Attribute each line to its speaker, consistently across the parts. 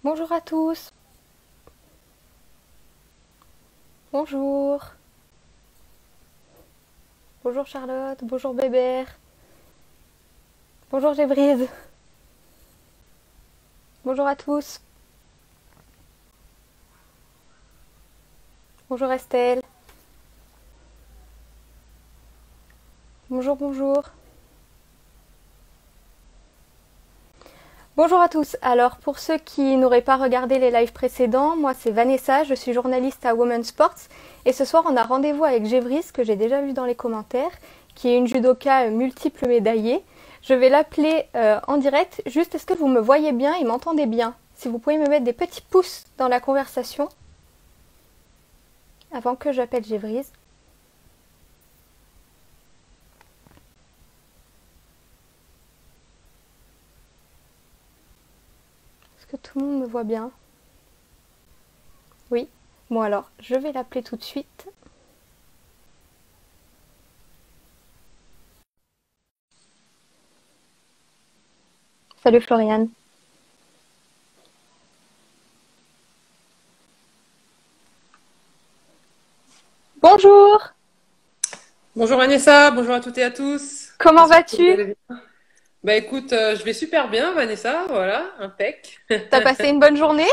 Speaker 1: Bonjour à tous. Bonjour. Bonjour Charlotte. Bonjour Bébert. Bonjour Gébrise. Bonjour à tous. Bonjour Estelle. Bonjour, bonjour. Bonjour à tous. Alors pour ceux qui n'auraient pas regardé les lives précédents, moi c'est Vanessa, je suis journaliste à Women's Sports et ce soir on a rendez-vous avec Gébrise que j'ai déjà vu dans les commentaires, qui est une judoka multiple médaillée. Je vais l'appeler en direct. Juste, est-ce que vous me voyez bien et m'entendez bien? Si vous pouvez me mettre des petits pouces dans la conversation avant que j'appelle Gébrise. Est-ce que tout le monde me voit bien? Oui. Bon alors, je vais l'appeler tout de suite. Salut Floriane. Bonjour.
Speaker 2: Bonjour Vanessa, bonjour à toutes et à tous.
Speaker 1: Comment
Speaker 2: J'espère que vous
Speaker 1: vas-tu?
Speaker 2: allez bien. Bah écoute, je vais super bien Vanessa, voilà, impec.
Speaker 1: T'as passé une bonne journée?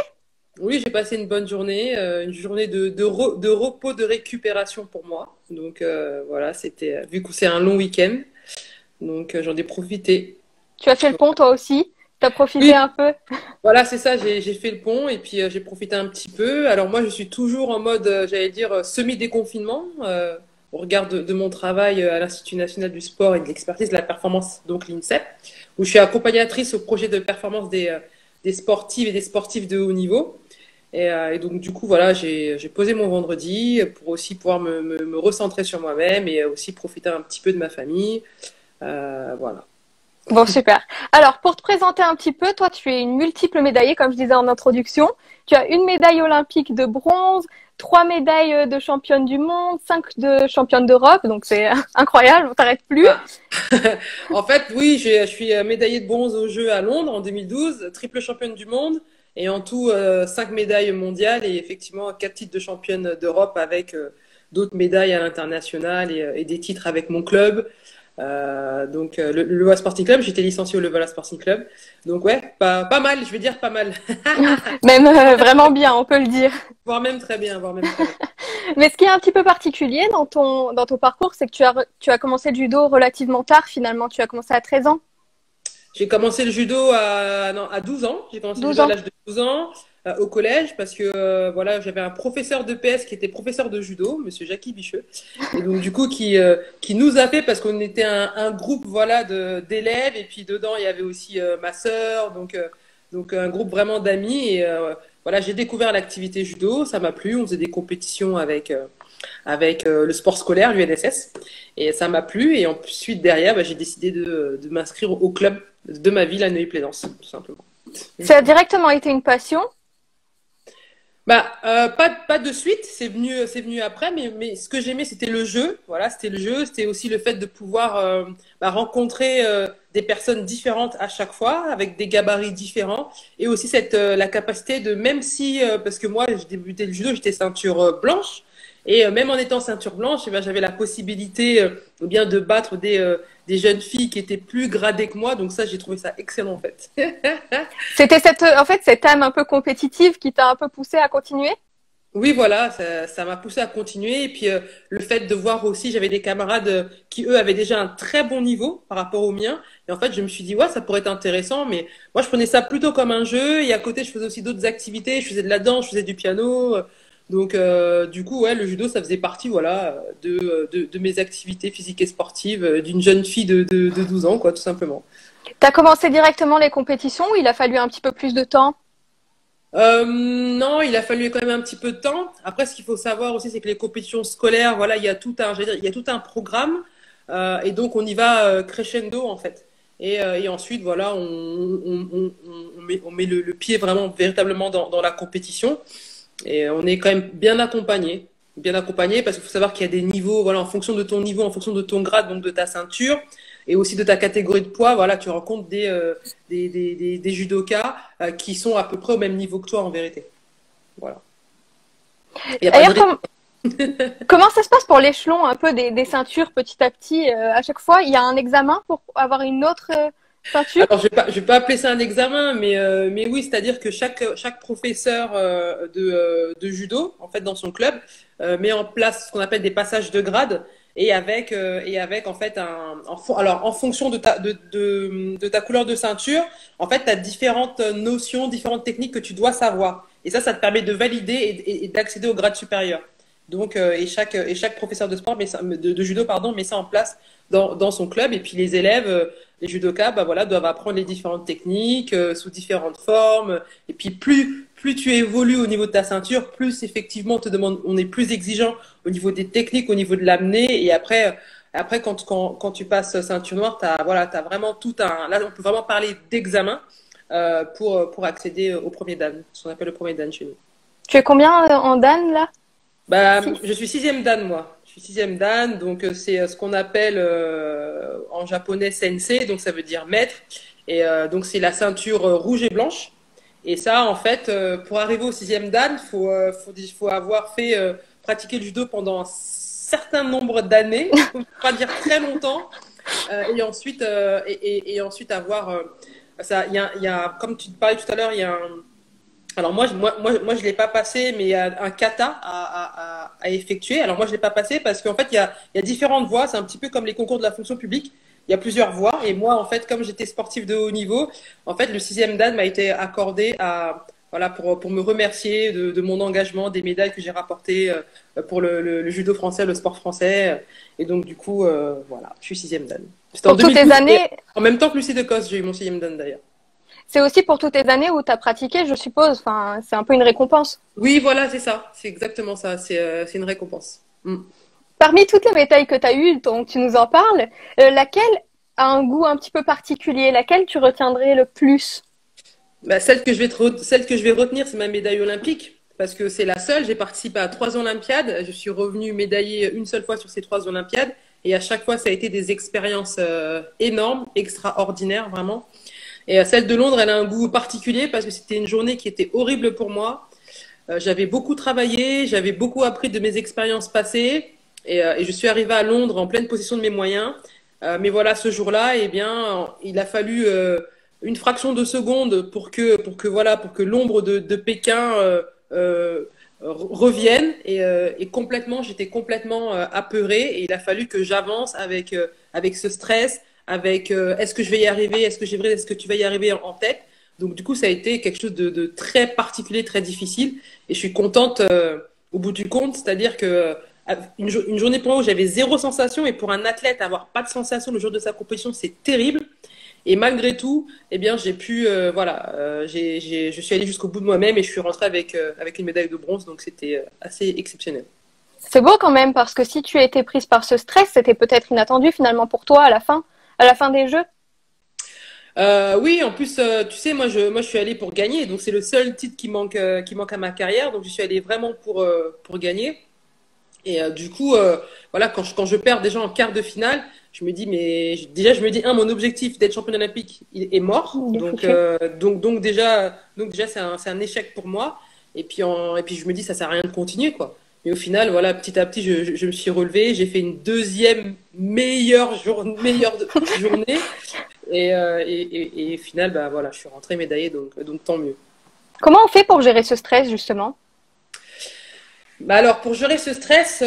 Speaker 2: Oui, j'ai passé une bonne journée, une journée de repos, de récupération pour moi. Donc voilà, c'était vu que c'est un long week-end, donc j'en ai profité.
Speaker 1: Tu as fait le pont toi aussi? T'as profité
Speaker 2: Oui,
Speaker 1: un peu?
Speaker 2: voilà, c'est ça, j'ai fait le pont et puis j'ai profité un petit peu. Alors moi, je suis toujours en mode, j'allais dire, semi-déconfinement, au regard de mon travail à l'Institut national du sport et de l'expertise de la performance, donc l'INSEP, où je suis accompagnatrice au projet de performance des sportives et des sportifs de haut niveau. Et donc du coup, voilà, j'ai posé mon vendredi pour aussi pouvoir me recentrer sur moi-même et aussi profiter un petit peu de ma famille. Voilà.
Speaker 1: Bon, super. Alors, pour te présenter un petit peu, toi, tu es une multiple médaillée, comme je disais en introduction. Tu as une médaille olympique de bronze, trois médailles de championne du monde, cinq de championne d'Europe. Donc, c'est incroyable, on t'arrête plus.
Speaker 2: Ah. En fait, oui, je suis médaillée de bronze aux Jeux à Londres en 2012, triple championne du monde, et en tout 5 médailles mondiales et effectivement 4 titres de championne d'Europe avec d'autres médailles à l'international et des titres avec mon club. Donc le Levallois Sporting Club, j'étais licenciée au Levallois Sporting Club. Donc ouais, pas mal, je vais dire pas mal,
Speaker 1: Même vraiment bien, on peut le dire.
Speaker 2: voire même très bien, voire même très bien.
Speaker 1: Mais ce qui est un petit peu particulier dans ton parcours, c'est que tu as commencé le judo relativement tard, finalement. Tu as commencé à 13 ans,
Speaker 2: J'ai commencé le judo non, à 12 ans. J'ai commencé le
Speaker 1: 12
Speaker 2: judo à
Speaker 1: ans.
Speaker 2: l'âge de 12 ans au collège parce que voilà, j'avais un professeur de PS qui était professeur de judo, monsieur Jackie Bicheux. Et donc du coup qui nous a fait parce qu'on était un groupe voilà d'élèves et puis dedans il y avait aussi ma sœur donc un groupe vraiment d'amis et voilà, j'ai découvert l'activité judo, ça m'a plu, on faisait des compétitions avec le sport scolaire, l'UNSS. Et ça m'a plu. Et ensuite, derrière, bah, j'ai décidé de m'inscrire au club de ma ville à Neuilly-Plaisance, tout simplement.
Speaker 1: Ça a directement été une passion.
Speaker 2: Bah, pas de suite, c'est venu après, mais ce que j'aimais, c'était le jeu. Voilà, c'était le jeu, c'était aussi le fait de pouvoir bah, rencontrer des personnes différentes à chaque fois, avec des gabarits différents, et aussi la capacité de, même si, parce que moi, j'ai débuté le judo, j'étais ceinture blanche, et même en étant ceinture blanche, eh ben, j'avais la possibilité eh bien de battre des jeunes filles qui étaient plus gradées que moi, donc ça, j'ai trouvé ça excellent en fait.
Speaker 1: C'était en fait, cette âme un peu compétitive qui t'a un peu poussé à continuer.
Speaker 2: Oui, voilà, ça m'a poussé à continuer. Et puis le fait de voir aussi, j'avais des camarades qui, eux, avaient déjà un très bon niveau par rapport au mien. Et en fait, je me suis dit, ouais, ça pourrait être intéressant. Mais moi, je prenais ça plutôt comme un jeu. Et à côté, je faisais aussi d'autres activités. Je faisais de la danse, je faisais du piano. Donc, du coup, ouais, le judo, ça faisait partie, voilà, de mes activités physiques et sportives d'une jeune fille de 12 ans, quoi, tout simplement.
Speaker 1: T'as commencé directement les compétitions ou il a fallu un petit peu plus de temps?
Speaker 2: Non, il a fallu quand même un petit peu de temps. Après, ce qu'il faut savoir aussi, c'est que les compétitions scolaires, voilà, il y a j'allais dire, il y a tout un programme, et donc on y va crescendo en fait. Et ensuite, voilà, on met le pied vraiment véritablement dans la compétition, et on est quand même bien accompagné parce qu'il faut savoir qu'il y a des niveaux, voilà, en fonction de ton niveau, en fonction de ton grade, donc de ta ceinture. et aussi de ta catégorie de poids, voilà, tu rencontres des judokas qui sont à peu près au même niveau que toi en vérité. Voilà. Il y a pas de
Speaker 1: D'ailleurs, comment ça se passe pour l'échelon un peu des ceintures petit à petit? À chaque fois, il y a un examen pour avoir une autre ceinture?
Speaker 2: Alors, je vais pas appeler ça un examen, mais oui, c'est-à-dire que chaque professeur de judo, en fait, dans son club, met en place ce qu'on appelle des passages de grade, et avec en fait alors en fonction de ta couleur de ceinture, en fait, tu as différentes notions, différentes techniques que tu dois savoir. Et ça te permet de valider et d'accéder au grade supérieur. Donc, et chaque professeur de sport de judo, pardon, met ça en place dans son club. Et puis les élèves, les judokas, bah voilà, doivent apprendre les différentes techniques sous différentes formes. Et puis plus tu évolues au niveau de ta ceinture, plus effectivement on est plus exigeant au niveau des techniques, au niveau de l'amener. Et après quand tu passes ceinture noire, t'as vraiment tout un. Là, on peut vraiment parler d'examen pour accéder au premier dan, ce qu'on appelle le premier dan chez nous.
Speaker 1: Tu es combien en Dan là?
Speaker 2: Bah,
Speaker 1: Six.
Speaker 2: je suis sixième dan, moi. Je suis sixième dan, donc c'est ce qu'on appelle en japonais sensei, donc ça veut dire maître. Et donc c'est la ceinture rouge et blanche. Et ça, en fait, pour arriver au sixième dan, faut avoir fait pratiquer le judo pendant un certain nombre d'années, faut pas dire très longtemps, et ensuite avoir ça. Il y a, comme tu parlais tout à l'heure, il y a un alors moi je l'ai pas passé, mais il y a un kata à effectuer. Alors moi je l'ai pas passé parce qu'en fait il y a différentes voies. C'est un petit peu comme les concours de la fonction publique. Il y a plusieurs voies. Et moi en fait comme j'étais sportif de haut niveau, en fait le sixième dan m'a été accordé voilà pour me remercier de mon engagement, des médailles que j'ai rapportées pour le judo français, le sport français. Et donc du coup voilà, je suis sixième dan. C'était en
Speaker 1: Pour toutes
Speaker 2: 2012.
Speaker 1: tes années,
Speaker 2: En même temps que Lucie de Cos, j'ai eu mon sixième dan d'ailleurs.
Speaker 1: c'est aussi pour toutes tes années où tu as pratiqué, je suppose. Enfin, c'est un peu une récompense.
Speaker 2: Oui, voilà, c'est ça. C'est exactement ça. C'est une récompense. Mm.
Speaker 1: Parmi toutes les médailles que tu as eues, donc tu nous en parles, laquelle a un goût un petit peu particulier? Laquelle tu retiendrais le plus?
Speaker 2: Bah, celle que je vais retenir, c'est ma médaille olympique. Parce que c'est la seule. J'ai participé à 3 Olympiades. Je suis revenue médaillée une seule fois sur ces 3 Olympiades. Et à chaque fois, ça a été des expériences énormes, extraordinaires, vraiment. Et celle de Londres, elle a un goût particulier parce que c'était une journée qui était horrible pour moi. J'avais beaucoup travaillé, j'avais beaucoup appris de mes expériences passées et je suis arrivée à Londres en pleine possession de mes moyens. Mais voilà, ce jour-là, eh bien, il a fallu une fraction de seconde pour que l'ombre de Pékin revienne et complètement, j'étais complètement apeurée et il a fallu que j'avance avec ce stress, avec est-ce que je vais y arriver, est-ce que tu vas y arriver en tête. Donc du coup, ça a été quelque chose de très particulier, très difficile. Et je suis contente au bout du compte, c'est-à-dire que une journée pour moi où j'avais zéro sensation et pour un athlète avoir pas de sensation le jour de sa compétition, c'est terrible. Et malgré tout, eh bien, j'ai pu, voilà, je suis allée jusqu'au bout de moi-même et je suis rentrée avec une médaille de bronze, donc c'était assez exceptionnel.
Speaker 1: C'est beau quand même parce que si tu as été prise par ce stress, c'était peut-être inattendu finalement pour toi à la fin des Jeux.
Speaker 2: Oui, en plus, tu sais, moi, je suis allée pour gagner, donc c'est le seul titre qui manque à ma carrière, donc je suis allée vraiment pour gagner. Et du coup, voilà, quand je perds déjà en quart de finale, je me dis, déjà, je me dis, mon objectif d'être championne olympique, il est mort.
Speaker 1: Il est foutu.
Speaker 2: Donc déjà, c'est un échec pour moi. Et puis je me dis, ça sert à rien de continuer, quoi. Mais au final, voilà, petit à petit, je me suis relevée. J'ai fait une deuxième meilleure journée. Et au final, bah voilà, je suis rentrée médaillée, donc tant mieux.
Speaker 1: Comment on fait pour gérer ce stress justement?
Speaker 2: Bah alors, pour gérer ce stress,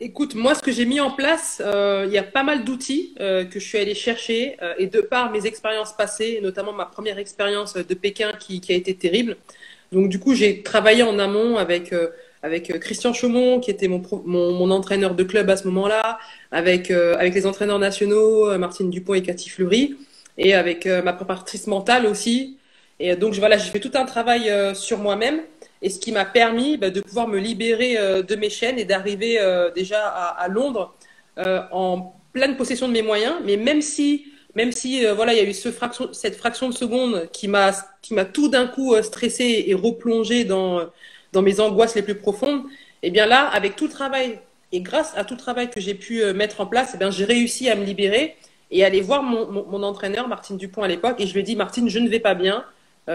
Speaker 2: écoute, moi, ce que j'ai mis en place, il y a pas mal d'outils que je suis allée chercher, et de par mes expériences passées, notamment ma première expérience de Pékin qui a été terrible. Donc, du coup, j'ai travaillé en amont avec Christian Chaumont, qui était mon entraîneur de club à ce moment-là, avec les entraîneurs nationaux, Martine Dupont et Cathy Fleury, et avec ma préparatrice mentale aussi. Et donc, voilà, j'ai fait tout un travail sur moi-même. Et ce qui m'a permis de pouvoir me libérer de mes chaînes et d'arriver déjà à Londres en pleine possession de mes moyens. Mais même si voilà, il y a eu cette fraction de seconde qui m'a tout d'un coup stressé et replongé dans mes angoisses les plus profondes, et bien là, avec tout le travail et grâce à tout le travail que j'ai pu mettre en place, eh bien, j'ai réussi à me libérer. et aller voir mon entraîneur, Martine Dupont à l'époque, et je lui ai dit, Martine, je ne vais pas bien,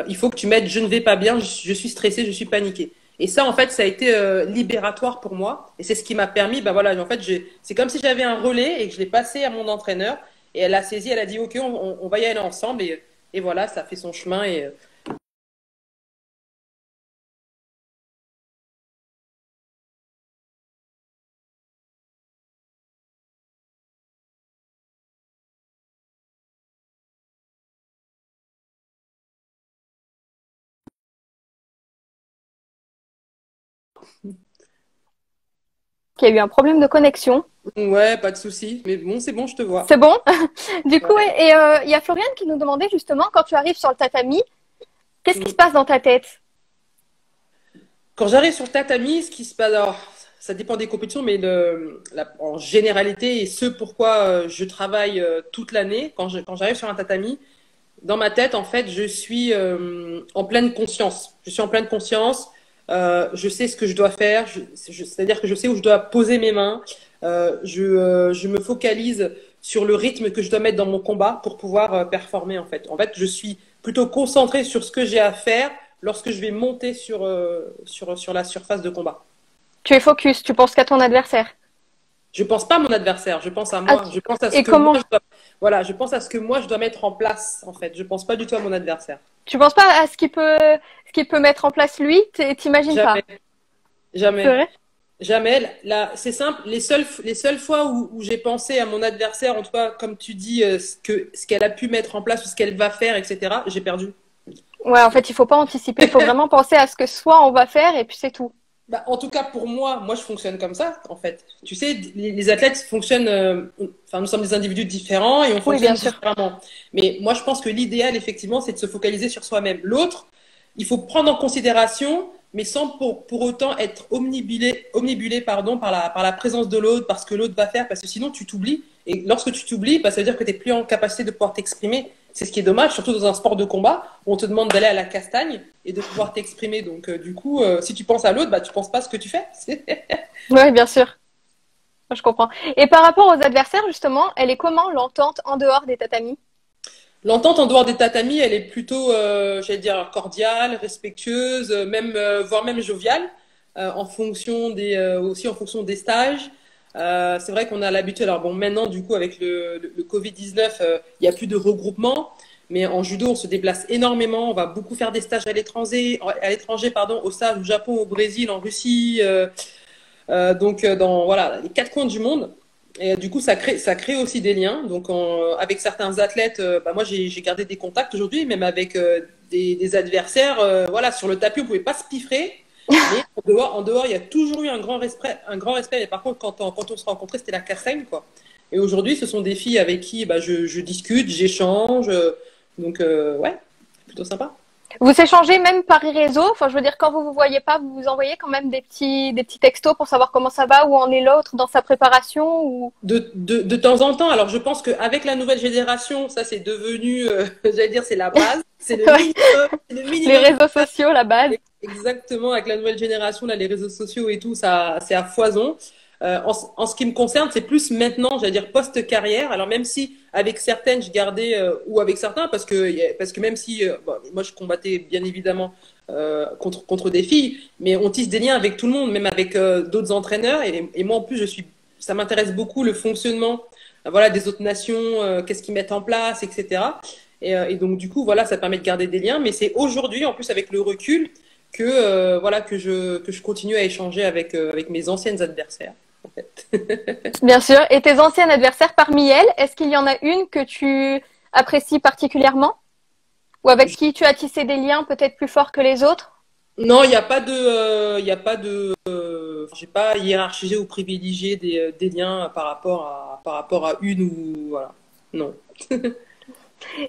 Speaker 2: il faut que tu m'aides, je ne vais pas bien, je suis stressée, je suis paniquée. Et ça, en fait, ça a été libératoire pour moi. Et c'est ce qui m'a permis, bah voilà, en fait, c'est comme si j'avais un relais et que je l'ai passé à mon entraîneur. Et elle a saisi, elle a dit, OK, on va y aller ensemble. Et voilà, ça fait son chemin. Et,
Speaker 1: Il y a eu un problème de connexion.
Speaker 2: ouais, pas de souci. Mais bon, c'est bon, je te vois.
Speaker 1: C'est bon? Du coup,
Speaker 2: Ouais.
Speaker 1: et il y a Floriane qui nous demandait justement, quand tu arrives sur le tatami, qu'est-ce qui se
Speaker 2: Mm.
Speaker 1: passe dans ta tête?
Speaker 2: Quand j'arrive sur le tatami, ce qui se passe, alors, ça dépend des compétitions, mais en généralité, et ce pourquoi je travaille toute l'année, quand j'arrive sur un tatami, dans ma tête, en fait, je suis en pleine conscience. Je suis en pleine conscience. Je sais ce que je dois faire. C'est-à-dire que je sais où je dois poser mes mains. Je me focalise sur le rythme que je dois mettre dans mon combat pour pouvoir performer, en fait. En fait, je suis plutôt concentrée sur ce que j'ai à faire lorsque je vais monter sur la surface de combat.
Speaker 1: Tu es focus, tu penses qu'à ton adversaire.
Speaker 2: Je pense pas à mon adversaire, je pense à
Speaker 1: Ah,
Speaker 2: moi. Je pense à ce
Speaker 1: et
Speaker 2: que moi
Speaker 1: comment?
Speaker 2: je dois, voilà, je pense à ce que moi je dois mettre en place, en fait. Je pense pas du tout à mon adversaire.
Speaker 1: Tu penses pas à ce qu'il peut mettre en place lui? T'imagines pas?
Speaker 2: Jamais,
Speaker 1: C'est
Speaker 2: jamais,
Speaker 1: vrai?
Speaker 2: jamais. Là, c'est simple. Les seules fois où j'ai pensé à mon adversaire, en tout cas, comme tu dis, ce qu'elle a pu mettre en place ou ce qu'elle va faire, etc., j'ai perdu.
Speaker 1: Ouais, en fait, il faut pas anticiper. Il faut vraiment penser à ce que soit on va faire et puis c'est tout.
Speaker 2: Bah, en tout cas, pour moi, je fonctionne comme ça, en fait. Tu sais, les athlètes fonctionnent, enfin, nous sommes des individus différents et on
Speaker 1: Oui, bien
Speaker 2: fonctionne
Speaker 1: sûr.
Speaker 2: différemment. Mais moi, je pense que l'idéal, effectivement, c'est de se focaliser sur soi-même. L'autre, il faut prendre en considération, mais sans pour autant être omnibulé, pardon, par la présence de l'autre, parce que l'autre va faire, parce que sinon, tu t'oublies. Et lorsque tu t'oublies, bah, ça veut dire que tu n'es plus en capacité de pouvoir t'exprimer. C'est ce qui est dommage, surtout dans un sport de combat, où on te demande d'aller à la castagne et de pouvoir t'exprimer. Donc, du coup, si tu penses à l'autre, bah, tu penses pas à ce que tu fais.
Speaker 1: Oui, bien sûr. Je comprends. Et par rapport aux adversaires, justement, elle est comment l'entente en dehors des tatamis?
Speaker 2: L'entente en dehors des tatamis, elle est plutôt, j'allais dire, cordiale, respectueuse, même, voire même joviale, aussi en fonction des stages. C'est vrai qu'on a l'habitude, alors bon, maintenant, du coup, avec le Covid-19, il n'y a plus de regroupement, mais en judo, on se déplace énormément, on va beaucoup faire des stages à l'étranger, pardon, au stage au Japon, au Brésil, en Russie, donc dans voilà, les quatre coins du monde. Et du coup, ça crée aussi des liens. Donc, avec certains athlètes, bah, moi, j'ai gardé des contacts aujourd'hui, même avec des adversaires. Voilà, sur le tapis, on pouvait pas se piffrer. Mais en dehors, il y a toujours eu un grand respect. Un grand respect. Mais par contre, quand on se rencontrait, c'était la cassette, quoi. Et aujourd'hui, ce sont des filles avec qui bah, je discute, j'échange. Donc, ouais, plutôt sympa.
Speaker 1: Vous échangez même par réseau. Enfin, je veux dire, quand vous vous voyez pas, vous vous envoyez quand même des petits textos pour savoir comment ça va, où en est l'autre dans sa préparation ou
Speaker 2: De temps en temps, alors je pense qu'avec la nouvelle génération, ça c'est devenu, j'allais dire, c'est la base, c'est le
Speaker 1: Ouais.
Speaker 2: minimum, c'est le
Speaker 1: Les
Speaker 2: minimum.
Speaker 1: réseaux sociaux, la base.
Speaker 2: Exactement, avec la nouvelle génération, là, les réseaux sociaux et tout, ça, c'est à foison. En ce qui me concerne, c'est plus maintenant, j'allais dire post-carrière. Alors même si avec certaines, je gardais, ou avec certains, parce que même si, bon, moi je combattais bien évidemment contre des filles, mais on tisse des liens avec tout le monde, même avec d'autres entraîneurs. Et moi en plus, ça m'intéresse beaucoup le fonctionnement, voilà, des autres nations, qu'est-ce qu'ils mettent en place, etc. Et donc du coup, voilà, ça permet de garder des liens. Mais c'est aujourd'hui, en plus avec le recul, que voilà que je continue à échanger avec mes anciennes adversaires en fait.
Speaker 1: Bien sûr. Et tes anciennes adversaires, parmi elles, est-ce qu'il y en a une que tu apprécies particulièrement ou avec qui tu as tissé des liens peut-être plus forts que les autres?
Speaker 2: Non, j'ai pas hiérarchisé ou privilégié des liens par rapport à une ou voilà. Non.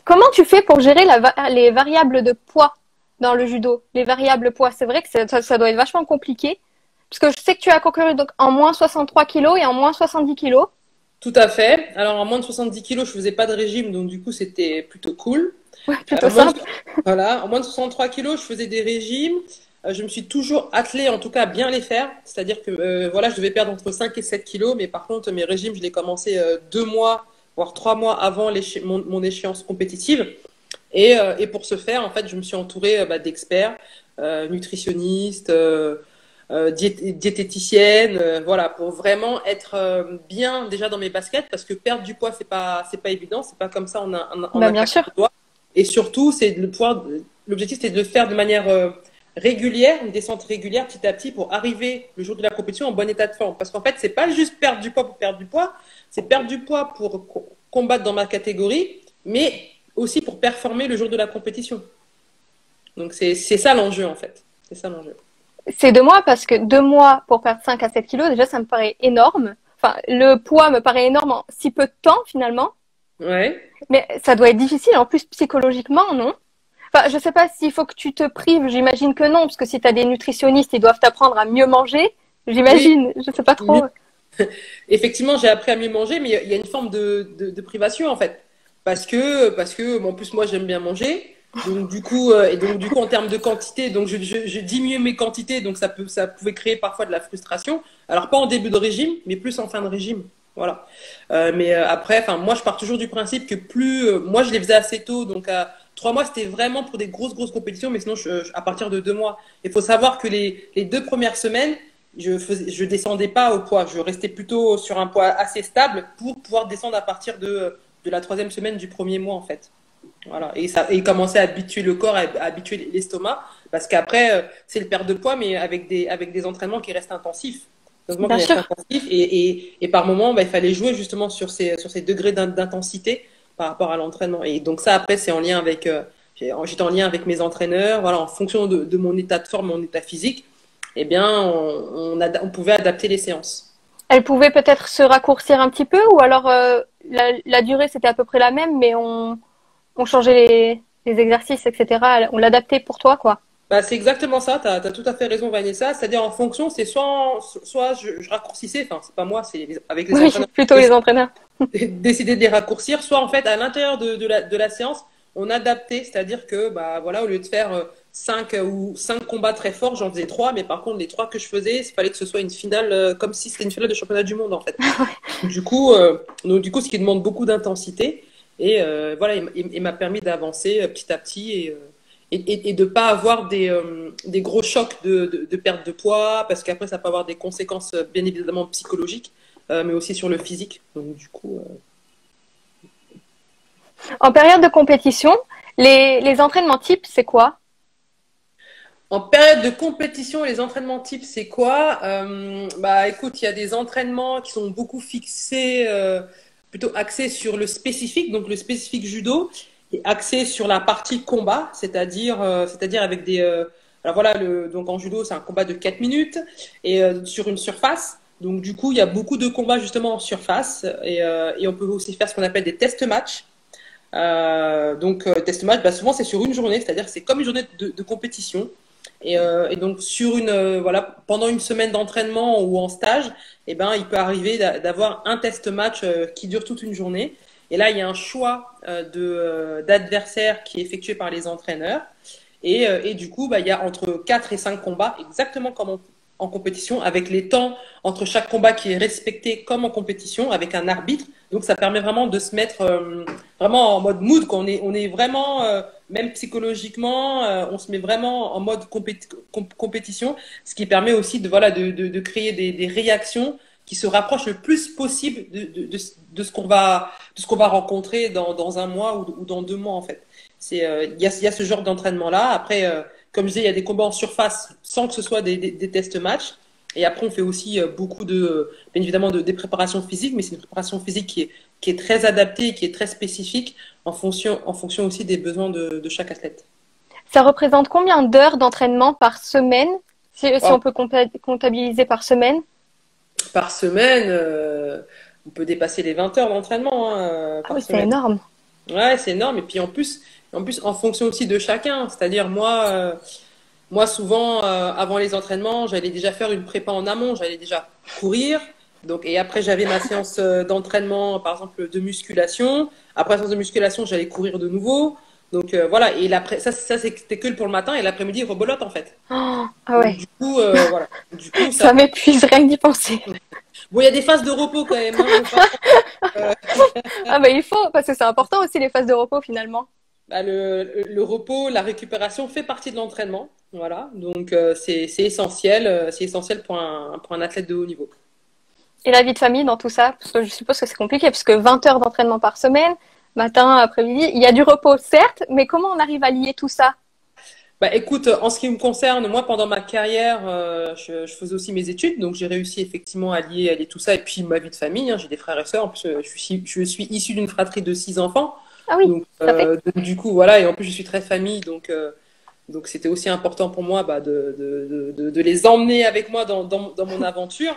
Speaker 1: Comment tu fais pour gérer les variables de poids dans le judo? Les variables poids, c'est vrai que ça doit être vachement compliqué. Parce que je sais que tu as concouru donc en moins 63 kilos et en moins 70 kilos.
Speaker 2: Tout à fait. Alors en moins de 70 kilos, je faisais pas de régime, donc du coup c'était plutôt cool.
Speaker 1: Ouais, plutôt
Speaker 2: Moins de,
Speaker 1: simple.
Speaker 2: voilà, en moins de 63 kilos, je faisais des régimes. Je me suis toujours attelée, en tout cas, à bien les faire. C'est-à-dire que voilà, je devais perdre entre 5 et 7 kilos, mais par contre, mes régimes, je les commençais 2 mois, voire 3 mois avant mon échéance compétitive. Et pour ce faire, en fait, je me suis entourée d'experts, nutritionnistes, diététiciennes, voilà, pour vraiment être bien déjà dans mes baskets, parce que perdre du poids, c'est pas évident, c'est pas comme ça en
Speaker 1: Bah,
Speaker 2: un
Speaker 1: bien
Speaker 2: claquement
Speaker 1: sûr.
Speaker 2: de doigts. Et surtout, c'est de pouvoir, l'objectif, c'est de le faire de manière régulière, une descente régulière, petit à petit, pour arriver le jour de la compétition en bon état de forme. Parce qu'en fait, c'est pas juste perdre du poids pour perdre du poids, c'est perdre du poids pour combattre dans ma catégorie, mais aussi pour performer le jour de la compétition. Donc c'est ça l'enjeu en fait. C'est ça l'enjeu.
Speaker 1: C'est 2 mois parce que 2 mois pour perdre 5 à 7 kilos, déjà, ça me paraît énorme. Enfin, le poids me paraît énorme en si peu de temps, finalement.
Speaker 2: Ouais.
Speaker 1: Mais ça doit être difficile, en plus, psychologiquement, non? Enfin, je sais pas s'il faut que tu te prives, j'imagine que non, parce que si tu as des nutritionnistes, ils doivent t'apprendre à mieux manger,
Speaker 2: Oui,
Speaker 1: j'imagine, je sais pas
Speaker 2: mieux.
Speaker 1: trop.
Speaker 2: Effectivement, j'ai appris à mieux manger, mais il y a une forme de privation en fait. Parce que bon, en plus, moi, j'aime bien manger. Donc du coup, en termes de quantité, donc je diminue mes quantités, donc ça pouvait créer parfois de la frustration. Alors, pas en début de régime, mais plus en fin de régime. Voilà. Après, enfin, moi, je pars toujours du principe que moi, je les faisais assez tôt, donc à 3 mois, c'était vraiment pour des grosses compétitions, mais sinon, à partir de 2 mois. Il faut savoir que les 2 premières semaines, je descendais pas au poids. Je restais plutôt sur un poids assez stable pour pouvoir descendre à partir de la 3e semaine du premier mois, en fait. Voilà. Et commencer à habituer le corps, à habituer l'estomac. Parce qu'après, c'est le perte de poids, mais avec des entraînements qui restent intensifs. Des entraînements
Speaker 1: Bien
Speaker 2: qui restent
Speaker 1: sûr.
Speaker 2: intensifs. Et par moment, il fallait jouer justement sur ces degrés d'intensité par rapport à l'entraînement. Et donc ça, après, c'est en lien avec, j'étais en lien avec mes entraîneurs. Voilà, en fonction de mon état de forme, mon état physique, eh bien, on pouvait adapter les séances.
Speaker 1: Elle pouvait peut-être se raccourcir un petit peu, ou alors la durée c'était à peu près la même, mais on changeait les exercices, etc. On l'adaptait pour toi, quoi.
Speaker 2: Bah, c'est exactement ça, tu as tout à fait raison, Vanessa. C'est-à-dire en fonction, c'est soit je raccourcissais, enfin, c'est pas moi, avec les
Speaker 1: Oui,
Speaker 2: entraîneurs,
Speaker 1: plutôt les entraîneurs.
Speaker 2: décider de les raccourcir, soit en fait à l'intérieur de la séance, on adaptait, c'est-à-dire que bah voilà, au lieu de faire 5 combats très forts, j'en faisais 3, mais par contre les 3 que je faisais, il fallait que ce soit une finale comme si c'était une finale de championnat du monde en fait. Du coup, ce qui demande beaucoup d'intensité voilà, il m'a permis d'avancer petit à petit et de pas avoir des gros chocs de perte de poids, parce qu'après ça peut avoir des conséquences bien évidemment psychologiques, mais aussi sur le physique. Donc du coup,
Speaker 1: En période de compétition, les entraînements types, c'est quoi?
Speaker 2: en période de compétition, les entraînements types, c'est quoi? Bah écoute, il y a des entraînements qui sont beaucoup fixés, plutôt axés sur le spécifique, donc le spécifique judo, et axés sur la partie combat, c'est-à-dire avec alors voilà, donc en judo, c'est un combat de 4 minutes et sur une surface. Donc du coup, il y a beaucoup de combats justement en surface et on peut aussi faire ce qu'on appelle des test matchs. Test match, bah, souvent c'est sur une journée, c'est-à-dire c'est comme une journée de compétition. Et donc voilà, pendant une semaine d'entraînement ou en stage, eh ben, il peut arriver d'avoir un test match qui dure toute une journée. Et là, il y a un choix d'adversaires qui est effectué par les entraîneurs. Et du coup, bah, il y a entre 4 et 5 combats, exactement comme en compétition, avec les temps entre chaque combat qui est respecté comme en compétition, avec un arbitre. Donc ça permet vraiment de se mettre vraiment en mode mood, qu'on on est vraiment, même psychologiquement, on se met vraiment en mode compétition, ce qui permet aussi de créer des réactions qui se rapprochent le plus possible de ce qu'on va rencontrer dans un mois ou dans 2 mois en fait. Il y a ce genre d'entraînement là. Après, comme je disais, il y a des combats en surface sans que ce soit des tests matchs. Et après, on fait aussi bien évidemment, des préparations physiques, mais c'est une préparation physique qui est très adaptée et qui est très spécifique en fonction aussi des besoins de chaque athlète.
Speaker 1: Ça représente combien d'heures d'entraînement par semaine, si
Speaker 2: Oh,
Speaker 1: on peut comptabiliser par semaine?
Speaker 2: par semaine, on peut dépasser les 20 heures d'entraînement
Speaker 1: Ah
Speaker 2: par
Speaker 1: oui, c'est
Speaker 2: semaine.
Speaker 1: énorme.
Speaker 2: Ouais, c'est énorme. Et puis en fonction aussi de chacun. C'est-à-dire moi souvent, avant les entraînements, j'allais déjà faire une prépa en amont. J'allais déjà courir. Donc, et après, j'avais ma séance d'entraînement, par exemple, de musculation. Après la séance de musculation, j'allais courir de nouveau. Donc voilà. Et ça c'était que pour le matin. Et l'après-midi, rebelote en fait.
Speaker 1: Oh, ah
Speaker 2: Donc
Speaker 1: ouais,
Speaker 2: du coup, voilà. Du coup,
Speaker 1: ça m'épuise rien que d'y penser.
Speaker 2: bon, il y a des phases de repos quand même, hein. Euh,
Speaker 1: Ah bah il faut, parce que c'est important aussi les phases de repos finalement.
Speaker 2: Bah, le repos, la récupération fait partie de l'entraînement. Voilà, donc c'est essentiel pour un athlète de haut niveau.
Speaker 1: Et la vie de famille dans tout ça, parce que je suppose que c'est compliqué, parce que 20 heures d'entraînement par semaine, matin, après-midi, il y a du repos certes, mais comment on arrive à lier tout ça?
Speaker 2: Bah, écoute, en ce qui me concerne, moi, pendant ma carrière, je faisais aussi mes études, donc j'ai réussi effectivement à lier tout ça, et puis ma vie de famille, hein, j'ai des frères et sœurs, en plus, je suis issu d'une fratrie de 6 enfants,
Speaker 1: Ah oui, ça fait.
Speaker 2: donc, du coup, voilà, et en plus, je suis très famille, donc c'était aussi important pour moi bah, de les emmener avec moi dans mon aventure.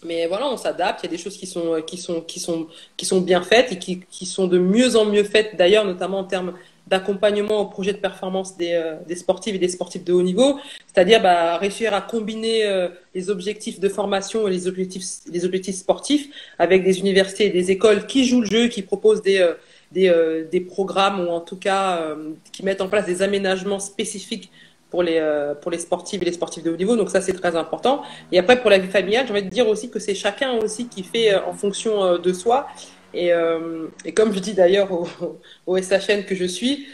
Speaker 2: Mais voilà, on s'adapte. Il y a des choses qui sont bien faites et qui sont de mieux en mieux faites d'ailleurs, notamment en termes d'accompagnement au projet de performance des sportifs et des sportifs de haut niveau. C'est-à-dire bah, réussir à combiner les objectifs de formation et les objectifs sportifs avec des universités et des écoles qui jouent le jeu, qui proposent des programmes ou en tout cas qui mettent en place des aménagements spécifiques pour les sportifs et les sportifs de haut niveau. Donc ça, c'est très important. Et après, pour la vie familiale, j'ai envie de dire aussi que c'est chacun aussi qui fait en fonction de soi. Et comme je dis d'ailleurs au SHN que je suis,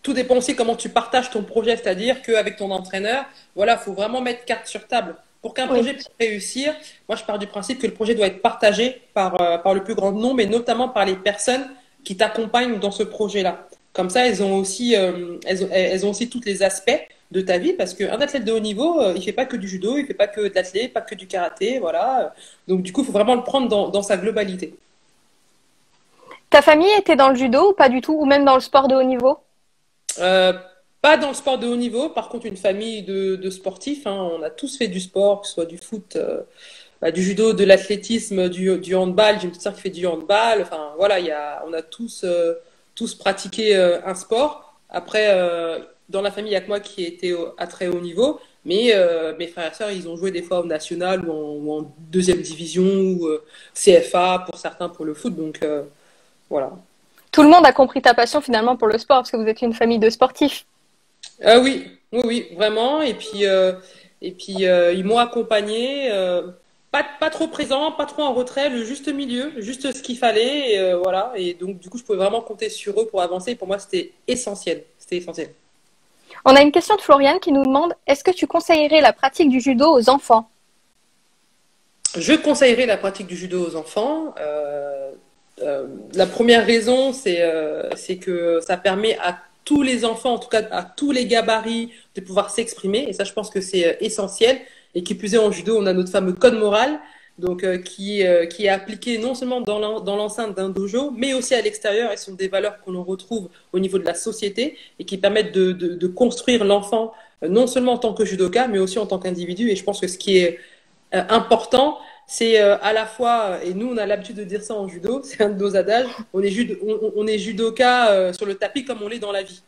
Speaker 2: tout dépend aussi comment tu partages ton projet, c'est-à-dire qu'avec ton entraîneur, voilà, faut vraiment mettre carte sur table. Pour qu'un
Speaker 1: Oui.
Speaker 2: projet puisse réussir, moi je pars du principe que le projet doit être partagé par le plus grand nombre et notamment par les personnes qui t'accompagnent dans ce projet-là. Comme ça, elles ont aussi tous les aspects de ta vie parce qu'un athlète de haut niveau, il fait pas que du judo, il fait pas que de l'athlé, pas que du karaté, voilà. Donc du coup, il faut vraiment le prendre dans sa globalité.
Speaker 1: Ta famille était dans le judo ou pas du tout, ou même dans le sport de haut niveau?
Speaker 2: Euh, Pas dans le sport de haut niveau, par contre une famille de sportifs, hein, on a tous fait du sport, que ce soit du foot, bah, du judo, de l'athlétisme, du handball, j'ai une petite sœur qui fait du handball, enfin voilà, on a tous pratiqué un sport. Après, dans la famille, il y a que moi qui était à très haut niveau, mais mes frères et sœurs, ils ont joué des fois au national ou en deuxième division ou CFA pour certains pour le foot, donc voilà.
Speaker 1: Tout le monde a compris ta passion finalement pour le sport, parce que vous êtes une famille de sportifs.
Speaker 2: Oui, oui, oui, vraiment. Et puis ils m'ont accompagné, pas trop présent, pas trop en retrait, le juste milieu, juste ce qu'il fallait. Et, voilà. Et donc, du coup, je pouvais vraiment compter sur eux pour avancer. Pour moi, c'était essentiel. C'était essentiel.
Speaker 1: On a une question de Floriane qui nous demande, est-ce que tu conseillerais la pratique du judo aux enfants?
Speaker 2: Je conseillerais la pratique du judo aux enfants. La première raison, c'est que ça permet à tous les enfants, en tout cas à tous les gabarits, de pouvoir s'exprimer. Et ça, je pense que c'est essentiel. Et qui plus est, en judo, on a notre fameux code moral, donc qui est appliqué non seulement dans l'enceinte d'un dojo, mais aussi à l'extérieur. Et ce sont des valeurs que l'on retrouve au niveau de la société et qui permettent de construire l'enfant, non seulement en tant que judoka, mais aussi en tant qu'individu. Et je pense que ce qui est important, c'est à la fois, et nous on a l'habitude de dire ça en judo, c'est un de nos adages, on est judoka sur le tapis comme on l'est dans la vie.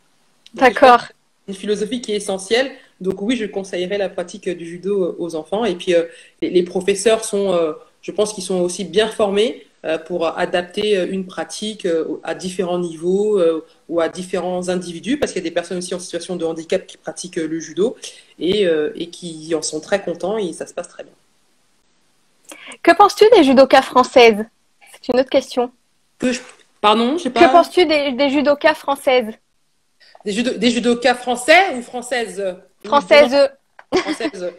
Speaker 2: Donc je pense que
Speaker 1: D'accord.
Speaker 2: c'est une philosophie qui est essentielle. Donc oui, je conseillerais la pratique du judo aux enfants. Et puis les professeurs je pense qu'ils sont aussi bien formés pour adapter une pratique à différents niveaux ou à différents individus, parce qu'il y a des personnes aussi en situation de handicap qui pratiquent le judo et qui en sont très contents et ça se passe très bien.
Speaker 1: Que penses-tu des judokas françaises? C'est une autre question.
Speaker 2: Que je... Pardon, je sais
Speaker 1: Que
Speaker 2: pas.
Speaker 1: penses-tu des judokas françaises?
Speaker 2: Des judokas français ou françaises? Ou deux
Speaker 1: Françaises.
Speaker 2: françaises.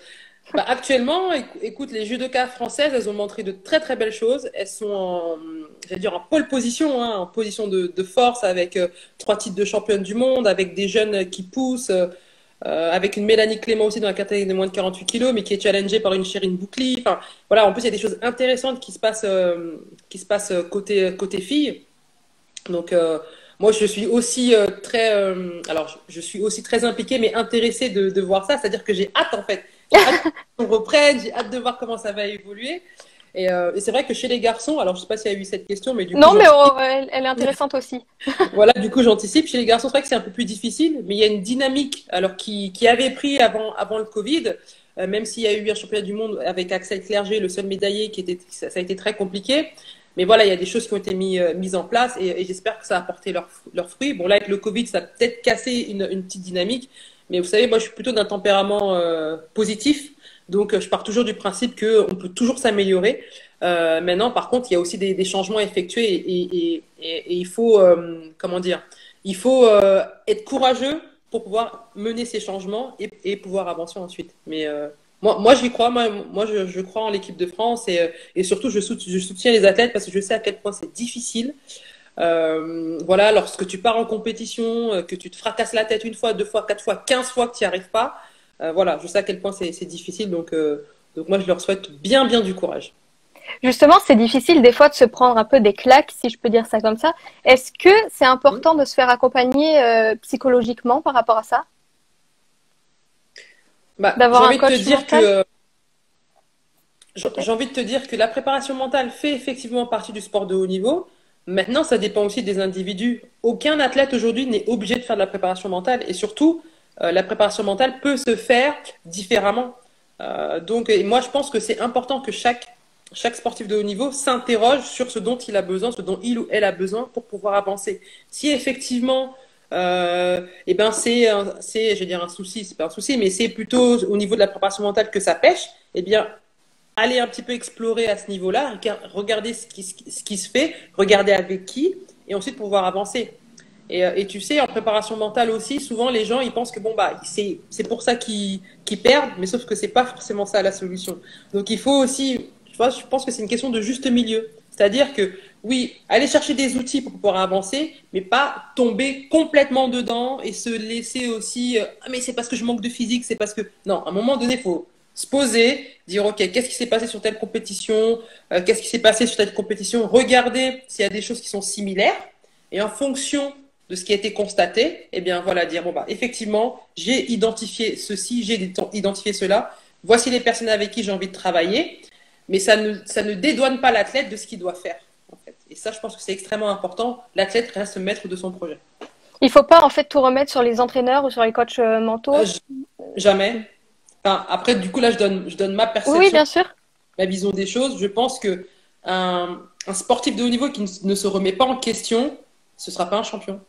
Speaker 2: Bah, actuellement, écoute, les judokas françaises, elles ont montré de très très belles choses. Elles sont j'allais dire en pole position, hein, en position de force avec 3 titres de championne du monde, avec des jeunes qui poussent, avec une Mélanie Clément aussi dans la catégorie de moins de 48 kilos, mais qui est challengée par une Chérine Boucli. Enfin, voilà, en plus, il y a des choses intéressantes qui se passent côté filles. Donc, moi, je suis aussi alors, je suis aussi très impliquée, mais intéressée de voir ça. C'est-à-dire que j'ai hâte, en fait. J'ai hâte qu'on reprenne, j'ai hâte de voir comment ça va évoluer. Et c'est vrai que chez les garçons, alors je sais pas s'il y a eu cette question, mais du coup,
Speaker 1: Non, mais oh, elle est intéressante aussi.
Speaker 2: voilà, du coup, j'anticipe. Chez les garçons, c'est vrai que c'est un peu plus difficile, mais il y a une dynamique, alors qui avait pris avant le Covid, même s'il y a eu un championnat du monde avec Axel Clerget, le seul médaillé, ça a été très compliqué. Mais voilà, il y a des choses qui ont été mises en place et j'espère que ça a apporté leurs fruits. Bon, là, avec le Covid, ça a peut-être cassé une petite dynamique, mais vous savez, moi, je suis plutôt d'un tempérament positif. Donc, je pars toujours du principe qu'on peut toujours s'améliorer. Maintenant, par contre, il y a aussi des changements effectués et il faut, comment dire, il faut être courageux pour pouvoir mener ces changements et pouvoir avancer ensuite. Mais moi j'y crois. Moi je crois en l'équipe de France et surtout, je soutiens les athlètes parce que je sais à quel point c'est difficile. Voilà, lorsque tu pars en compétition, que tu te fracasses la tête une fois, deux fois, quatre fois, 15 fois que tu n'y arrives pas, voilà, je sais à quel point c'est difficile. Donc moi, je leur souhaite bien, bien du courage.
Speaker 1: Justement, c'est difficile des fois de se prendre un peu des claques, si je peux dire ça comme ça. Est-ce que c'est important de se faire accompagner psychologiquement par rapport à ça?
Speaker 2: Bah,
Speaker 1: D'avoir un coach mental?
Speaker 2: j'ai envie de te dire que la préparation mentale fait effectivement partie du sport de haut niveau. Maintenant, ça dépend aussi des individus. Aucun athlète aujourd'hui n'est obligé de faire de la préparation mentale et surtout, la préparation mentale peut se faire différemment. Donc, et moi, je pense que c'est important que chaque sportif de haut niveau s'interroge sur ce dont il a besoin, ce dont il ou elle a besoin pour pouvoir avancer. Si effectivement, eh ben je vais dire un souci, c'est pas un souci, mais c'est plutôt au niveau de la préparation mentale que ça pêche, eh bien, aller un petit peu explorer à ce niveau-là, regarder ce qui se fait, regarder avec qui, et ensuite pouvoir avancer. Et tu sais, en préparation mentale aussi, souvent les gens ils pensent que bon bah c'est pour ça qu'ils perdent, mais sauf que c'est pas forcément ça la solution. Donc il faut aussi, tu vois, je pense que c'est une question de juste milieu. C'est-à-dire que oui, aller chercher des outils pour pouvoir avancer, mais pas tomber complètement dedans et se laisser aussi ah mais c'est parce que je manque de physique, c'est parce que non, à un moment donné, il faut se poser, dire ok, qu'est-ce qui s'est passé sur telle compétition, qu'est-ce qui s'est passé sur telle compétition, regarder s'il y a des choses qui sont similaires et en fonction de ce qui a été constaté, eh bien voilà, dire bon bah effectivement, j'ai identifié ceci, j'ai identifié cela, voici les personnes avec qui j'ai envie de travailler, mais ça ne dédouane pas l'athlète de ce qu'il doit faire, en fait. Et ça, je pense que c'est extrêmement important. L'athlète reste maître de son projet.
Speaker 1: Il faut pas en fait tout remettre sur les entraîneurs ou sur les coachs mentaux.
Speaker 2: Jamais. Enfin, après, du coup, là, je donne ma
Speaker 1: Oui, oui,
Speaker 2: perception,
Speaker 1: bien sûr.
Speaker 2: ma vision des choses. Je pense que un sportif de haut niveau qui ne se remet pas en question, ce sera pas un champion.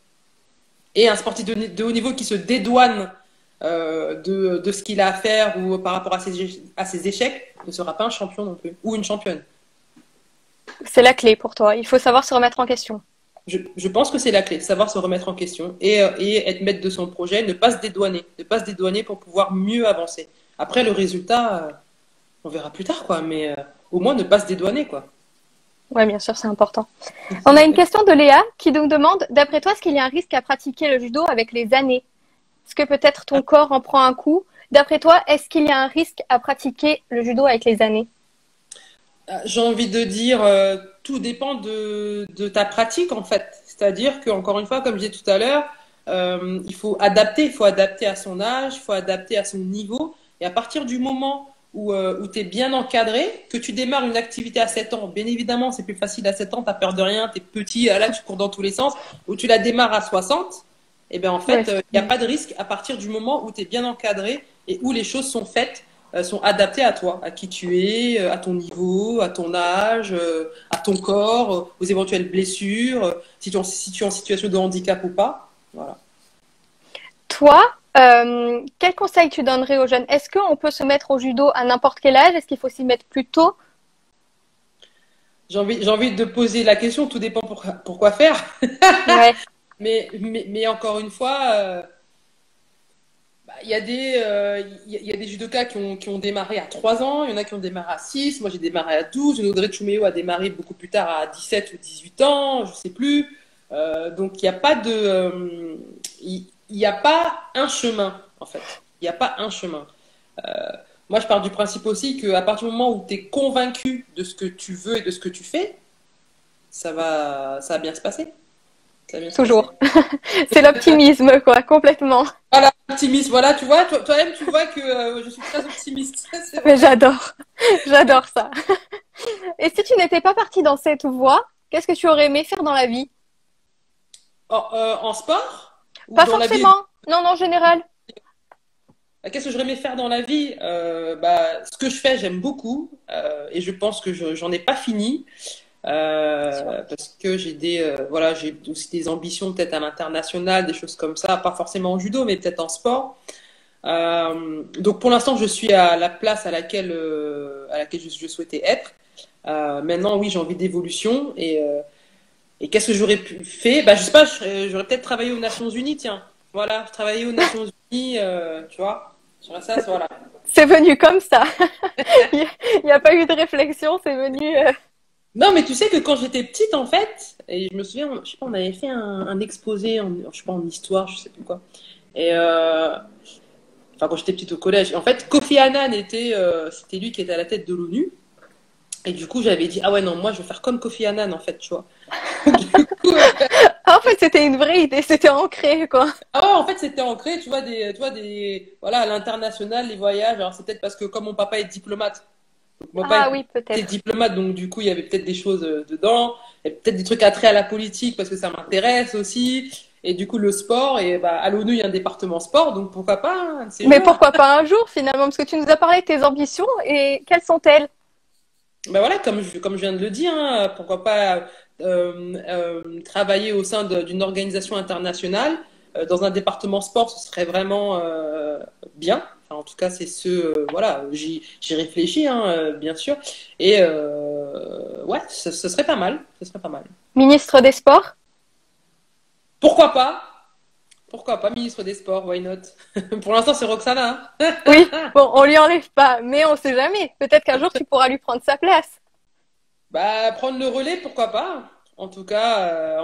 Speaker 2: Et un sportif de haut niveau qui se dédouane de ce qu'il a à faire ou par rapport à ses échecs ne sera pas un champion non plus, ou une championne.
Speaker 1: C'est la clé pour toi. Il faut savoir se remettre en question.
Speaker 2: Je pense que c'est la clé, savoir se remettre en question et être maître de son projet, ne pas se dédouaner pour pouvoir mieux avancer. Après, le résultat, on verra plus tard, quoi, mais au moins ne pas se dédouaner, quoi.
Speaker 1: Oui, bien sûr, c'est important. On a une question de Léa qui nous demande, d'après toi, est-ce qu'il y a un risque à pratiquer le judo avec les années? Est-ce que peut-être ton corps en prend un coup? D'après toi, est-ce qu'il y a un risque à pratiquer le judo avec les années?
Speaker 2: J'ai envie de dire, tout dépend de ta pratique, en fait. C'est-à-dire que, encore une fois, comme je disais tout à l'heure, il faut adapter à son âge, il faut adapter à son niveau. Et à partir du moment où tu es bien encadré, que tu démarres une activité à 7 ans, bien évidemment, c'est plus facile à 7 ans, tu peur de rien, tu es petit, là, tu cours dans tous les sens, ou tu la démarres à 60, et bien en fait, il
Speaker 1: Oui.
Speaker 2: n'y a pas de risque à partir du moment où tu es bien encadré et où les choses sont faites, sont adaptées à toi, à qui tu es, à ton niveau, à ton âge, à ton corps, aux éventuelles blessures, si tu es en situation de handicap ou pas. Voilà.
Speaker 1: Toi, quel conseil tu donnerais aux jeunes? Est-ce qu'on peut se mettre au judo à n'importe quel âge? Est-ce qu'il faut s'y mettre plus tôt?
Speaker 2: J'ai envie de poser la question, tout dépend pourquoi faire.
Speaker 1: Ouais.
Speaker 2: Mais encore une fois, bah, il y a des judokas qui ont démarré à 3 ans, il y en a qui ont démarré à 6, moi j'ai démarré à 12, une Audrey Chumeo a démarré beaucoup plus tard à 17 ou 18 ans, je sais plus. Donc il n'y a pas il y a pas un chemin en fait. Il n'y a pas un chemin. Euh, Moi je pars du principe aussi qu'à partir du moment où tu es convaincu de ce que tu veux et de ce que tu fais, ça va bien se passer. Ça va bien se passer.
Speaker 1: Toujours. C'est l'optimisme, quoi, complètement.
Speaker 2: Voilà, optimiste. Voilà, tu vois, toi-même, tu vois que je suis très optimiste. C'est
Speaker 1: Mais
Speaker 2: vrai.
Speaker 1: j'adore. J'adore ça. Et si tu n'étais pas partie dans cette voie, qu'est-ce que tu aurais aimé faire dans la vie?
Speaker 2: En sport ou
Speaker 1: Pas
Speaker 2: dans la vie?
Speaker 1: forcément. Non, non, en général.
Speaker 2: Qu'est-ce que j'aurais aimé faire dans la vie? Bah, ce que je fais, j'aime beaucoup et je pense que j'en ai pas fini parce que voilà, j'ai aussi des ambitions peut-être à l'international, des choses comme ça, pas forcément en judo, mais peut-être en sport. Donc pour l'instant, je suis à la place à laquelle je souhaitais être. Maintenant, oui, j'ai envie d'évolution et qu'est-ce que j'aurais pu faire? Bah, je sais pas, j'aurais peut-être travaillé aux Nations Unies, tiens. Voilà, je travaillais aux Nations Unies, tu vois. Sur ça, voilà.
Speaker 1: C'est venu comme ça. Il n'y a pas eu de réflexion, c'est venu.
Speaker 2: Non, mais tu sais que quand j'étais petite, en fait, et je me souviens, je sais pas, on avait fait un exposé, je sais pas, en histoire, je sais plus quoi. Et enfin, quand j'étais petite au collège, en fait, Kofi Annan c'était lui qui était à la tête de l'ONU. Et du coup, j'avais dit, ah ouais, non, moi, je veux faire comme Kofi Annan, en fait, tu vois. Du coup,
Speaker 1: En fait, c'était une vraie idée, c'était ancré, quoi.
Speaker 2: ah ouais, en fait, c'était ancré, voilà, à l'international, les voyages. Alors, c'est peut-être parce que comme mon papa est diplomate, donc mon
Speaker 1: Ah
Speaker 2: papa
Speaker 1: oui,
Speaker 2: était
Speaker 1: peut-être.
Speaker 2: diplomate, donc du coup, il y avait peut-être des choses dedans, et peut-être des trucs attraits à la politique parce que ça m'intéresse aussi. Et du coup, le sport, et bah, à l'ONU, il y a un département sport, donc pourquoi pas, un de ces
Speaker 1: Mais
Speaker 2: jours.
Speaker 1: pourquoi pas un jour, finalement, parce que tu nous as parlé de tes ambitions et quelles sont-elles?
Speaker 2: Ben voilà, comme je viens de le dire, hein, pourquoi pas travailler au sein d'une organisation internationale dans un département sport, ce serait vraiment bien. Enfin, en tout cas, c'est voilà, j'y réfléchis, hein, bien sûr. Et ouais, ce serait pas mal, ce serait pas mal.
Speaker 1: Ministre des Sports?
Speaker 2: Pourquoi pas? Pourquoi pas ministre des Sports? Why not? Pour l'instant, c'est Roxana, hein.
Speaker 1: Oui, bon, on lui enlève pas, mais on sait jamais. Peut-être qu'un jour tu pourras lui prendre sa place.
Speaker 2: Bah, prendre le relais, pourquoi pas? En tout cas,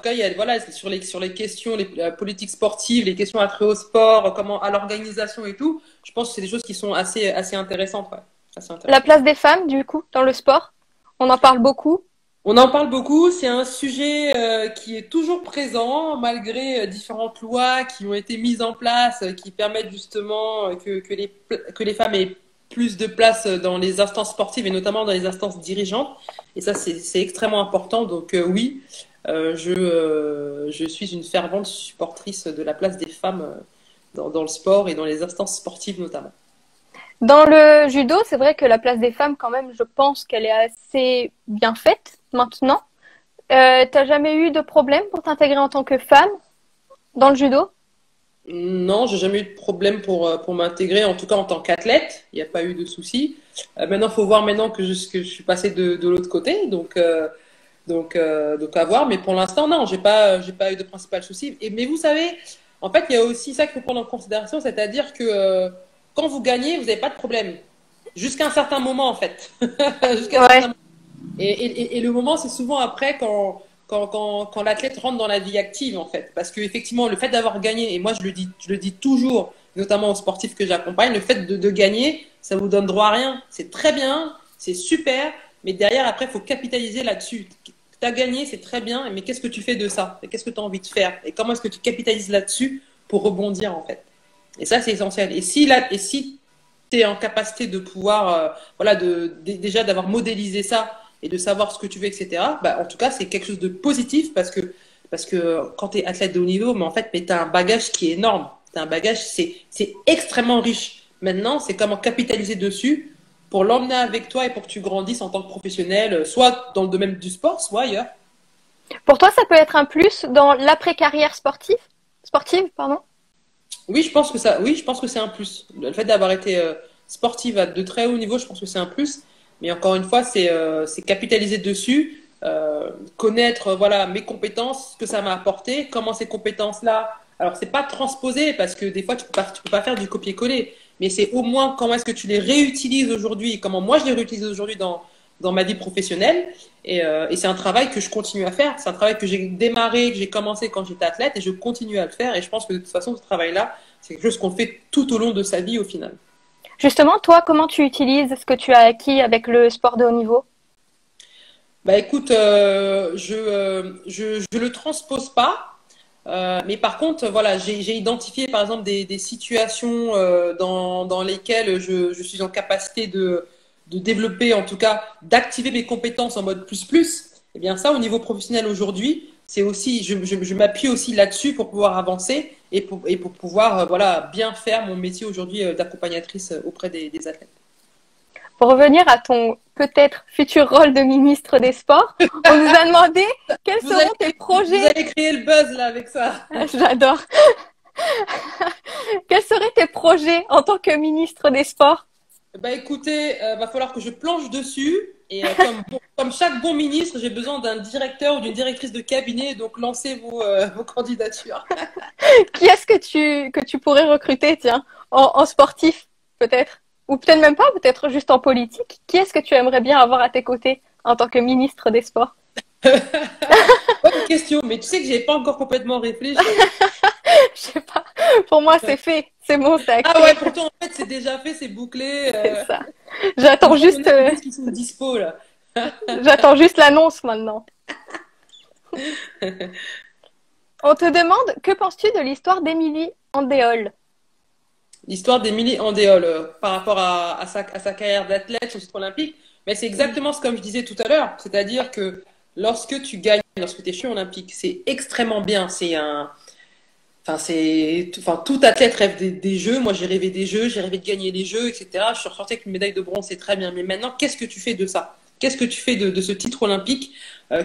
Speaker 2: il y a, voilà, c'est sur les questions, la politique sportive, les questions attrait au sport, comment, à l'organisation et tout. Je pense que c'est des choses qui sont assez intéressantes, ouais. Assez
Speaker 1: La
Speaker 2: intéressantes.
Speaker 1: place des femmes, du coup, dans le sport, on en parle beaucoup.
Speaker 2: On en parle beaucoup, c'est un sujet qui est toujours présent malgré différentes lois qui ont été mises en place, qui permettent justement que les femmes aient plus de place dans les instances sportives et notamment dans les instances dirigeantes. Et ça, c'est extrêmement important. Donc oui, je suis une fervente supportrice de la place des femmes dans le sport et dans les instances sportives notamment.
Speaker 1: Dans le judo, c'est vrai que la place des femmes, quand même, je pense qu'elle est assez bien faite maintenant. T'as jamais eu de problème pour t'intégrer en tant que femme dans le judo?
Speaker 2: Non, j'ai jamais eu de problème pour m'intégrer, en tout cas en tant qu'athlète. Il n'y a pas eu de souci. Maintenant, faut voir maintenant que je suis passée de l'autre côté, donc à voir. Mais pour l'instant, non, j'ai pas eu de principal souci. Mais vous savez, en fait, il y a aussi ça qu'il faut prendre en considération, c'est-à-dire que quand vous gagnez, vous n'avez pas de problème. Jusqu'à un certain moment, en fait. Jusqu'à un certain
Speaker 1: Ouais.
Speaker 2: moment. Et le moment, c'est souvent après quand l'athlète rentre dans la vie active, en fait. Parce que effectivement, le fait d'avoir gagné, et moi je le dis toujours, notamment aux sportifs que j'accompagne, le fait de gagner, ça vous donne droit à rien. C'est très bien, c'est super, mais derrière, après, il faut capitaliser là-dessus. Tu as gagné, c'est très bien, mais qu'est-ce que tu fais de ça? Et qu'est-ce que tu as envie de faire? Et comment est-ce que tu capitalises là-dessus pour rebondir, en fait? Et ça, c'est essentiel. Et si tu es en capacité de pouvoir, voilà, déjà d'avoir modélisé ça et de savoir ce que tu veux, etc., bah, en tout cas, c'est quelque chose de positif parce que quand tu es athlète de haut niveau, mais en fait, tu as un bagage qui est énorme. Tu as un bagage, c'est extrêmement riche. Maintenant, c'est comment capitaliser dessus pour l'emmener avec toi et pour que tu grandisses en tant que professionnel, soit dans le domaine du sport, soit ailleurs.
Speaker 1: Pour toi, ça peut être un plus dans l'après-carrière sportive, pardon.
Speaker 2: Oui, je pense que c'est un plus. Le fait d'avoir été sportive à de très haut niveau, je pense que c'est un plus. Mais encore une fois, c'est capitaliser dessus, connaître voilà mes compétences, ce que ça m'a apporté, comment ces compétences-là. Alors c'est pas transposer parce que des fois tu peux pas faire du copier-coller, mais c'est au moins comment est-ce que tu les réutilises aujourd'hui, comment moi je les réutilise aujourd'hui dans ma vie professionnelle. Et c'est un travail que je continue à faire. C'est un travail que j'ai démarré, que j'ai commencé quand j'étais athlète et je continue à le faire. Et je pense que de toute façon, ce travail-là, c'est quelque chose qu'on fait tout au long de sa vie au final.
Speaker 1: Justement, toi, comment tu utilises ce que tu as acquis avec le sport de haut niveau?
Speaker 2: Bah écoute, je le transpose pas, mais par contre, voilà, j'ai identifié par exemple des situations dans lesquelles je suis en capacité de développer, en tout cas, d'activer mes compétences en mode plus plus. Et bien ça, au niveau professionnel aujourd'hui, c'est aussi, je m'appuie aussi là-dessus pour pouvoir avancer et pour pouvoir voilà, bien faire mon métier aujourd'hui d'accompagnatrice auprès des athlètes.
Speaker 1: Pour revenir à ton peut-être futur rôle de ministre des Sports, on nous a demandé quels seront tes
Speaker 2: Vous
Speaker 1: projets.
Speaker 2: allez créer le buzz là avec ça.
Speaker 1: J'adore. Quels seraient tes projets projet en tant que ministre des Sports?
Speaker 2: Bah écoutez, va falloir que je planche dessus. Et comme chaque bon ministre, j'ai besoin d'un directeur ou d'une directrice de cabinet. Donc lancez vos candidatures.
Speaker 1: Qui est-ce que tu pourrais recruter, tiens, en sportif, peut-être? Ou peut-être même pas, peut-être juste en politique. Qui est-ce que tu aimerais bien avoir à tes côtés en tant que ministre des Sports?
Speaker 2: Bonne question, mais tu sais que j'ai pas encore complètement réfléchi.
Speaker 1: Je sais pas. Pour moi, c'est fait. C'est bon, c'est
Speaker 2: Ah
Speaker 1: acté.
Speaker 2: ouais, pourtant en fait c'est déjà fait, c'est bouclé.
Speaker 1: C'est ça. J'attends juste,
Speaker 2: Qui sont dispo là.
Speaker 1: j'attends juste l'annonce maintenant. On te demande, que penses-tu de l'histoire d'Émilie Andéol?
Speaker 2: L'histoire d'Émilie Andéol par rapport à sa carrière d'athlète sur le titre olympique, mais c'est exactement ce comme je disais tout à l'heure, c'est-à-dire que lorsque tu gagnes, lorsque tu es champion olympique, c'est extrêmement bien, tout athlète rêve des jeux. Moi, j'ai rêvé des jeux, j'ai rêvé de gagner les jeux, etc. Je suis ressortie avec une médaille de bronze, c'est très bien. Mais maintenant, qu'est-ce que tu fais de ça? Qu'est-ce que tu fais de ce titre olympique?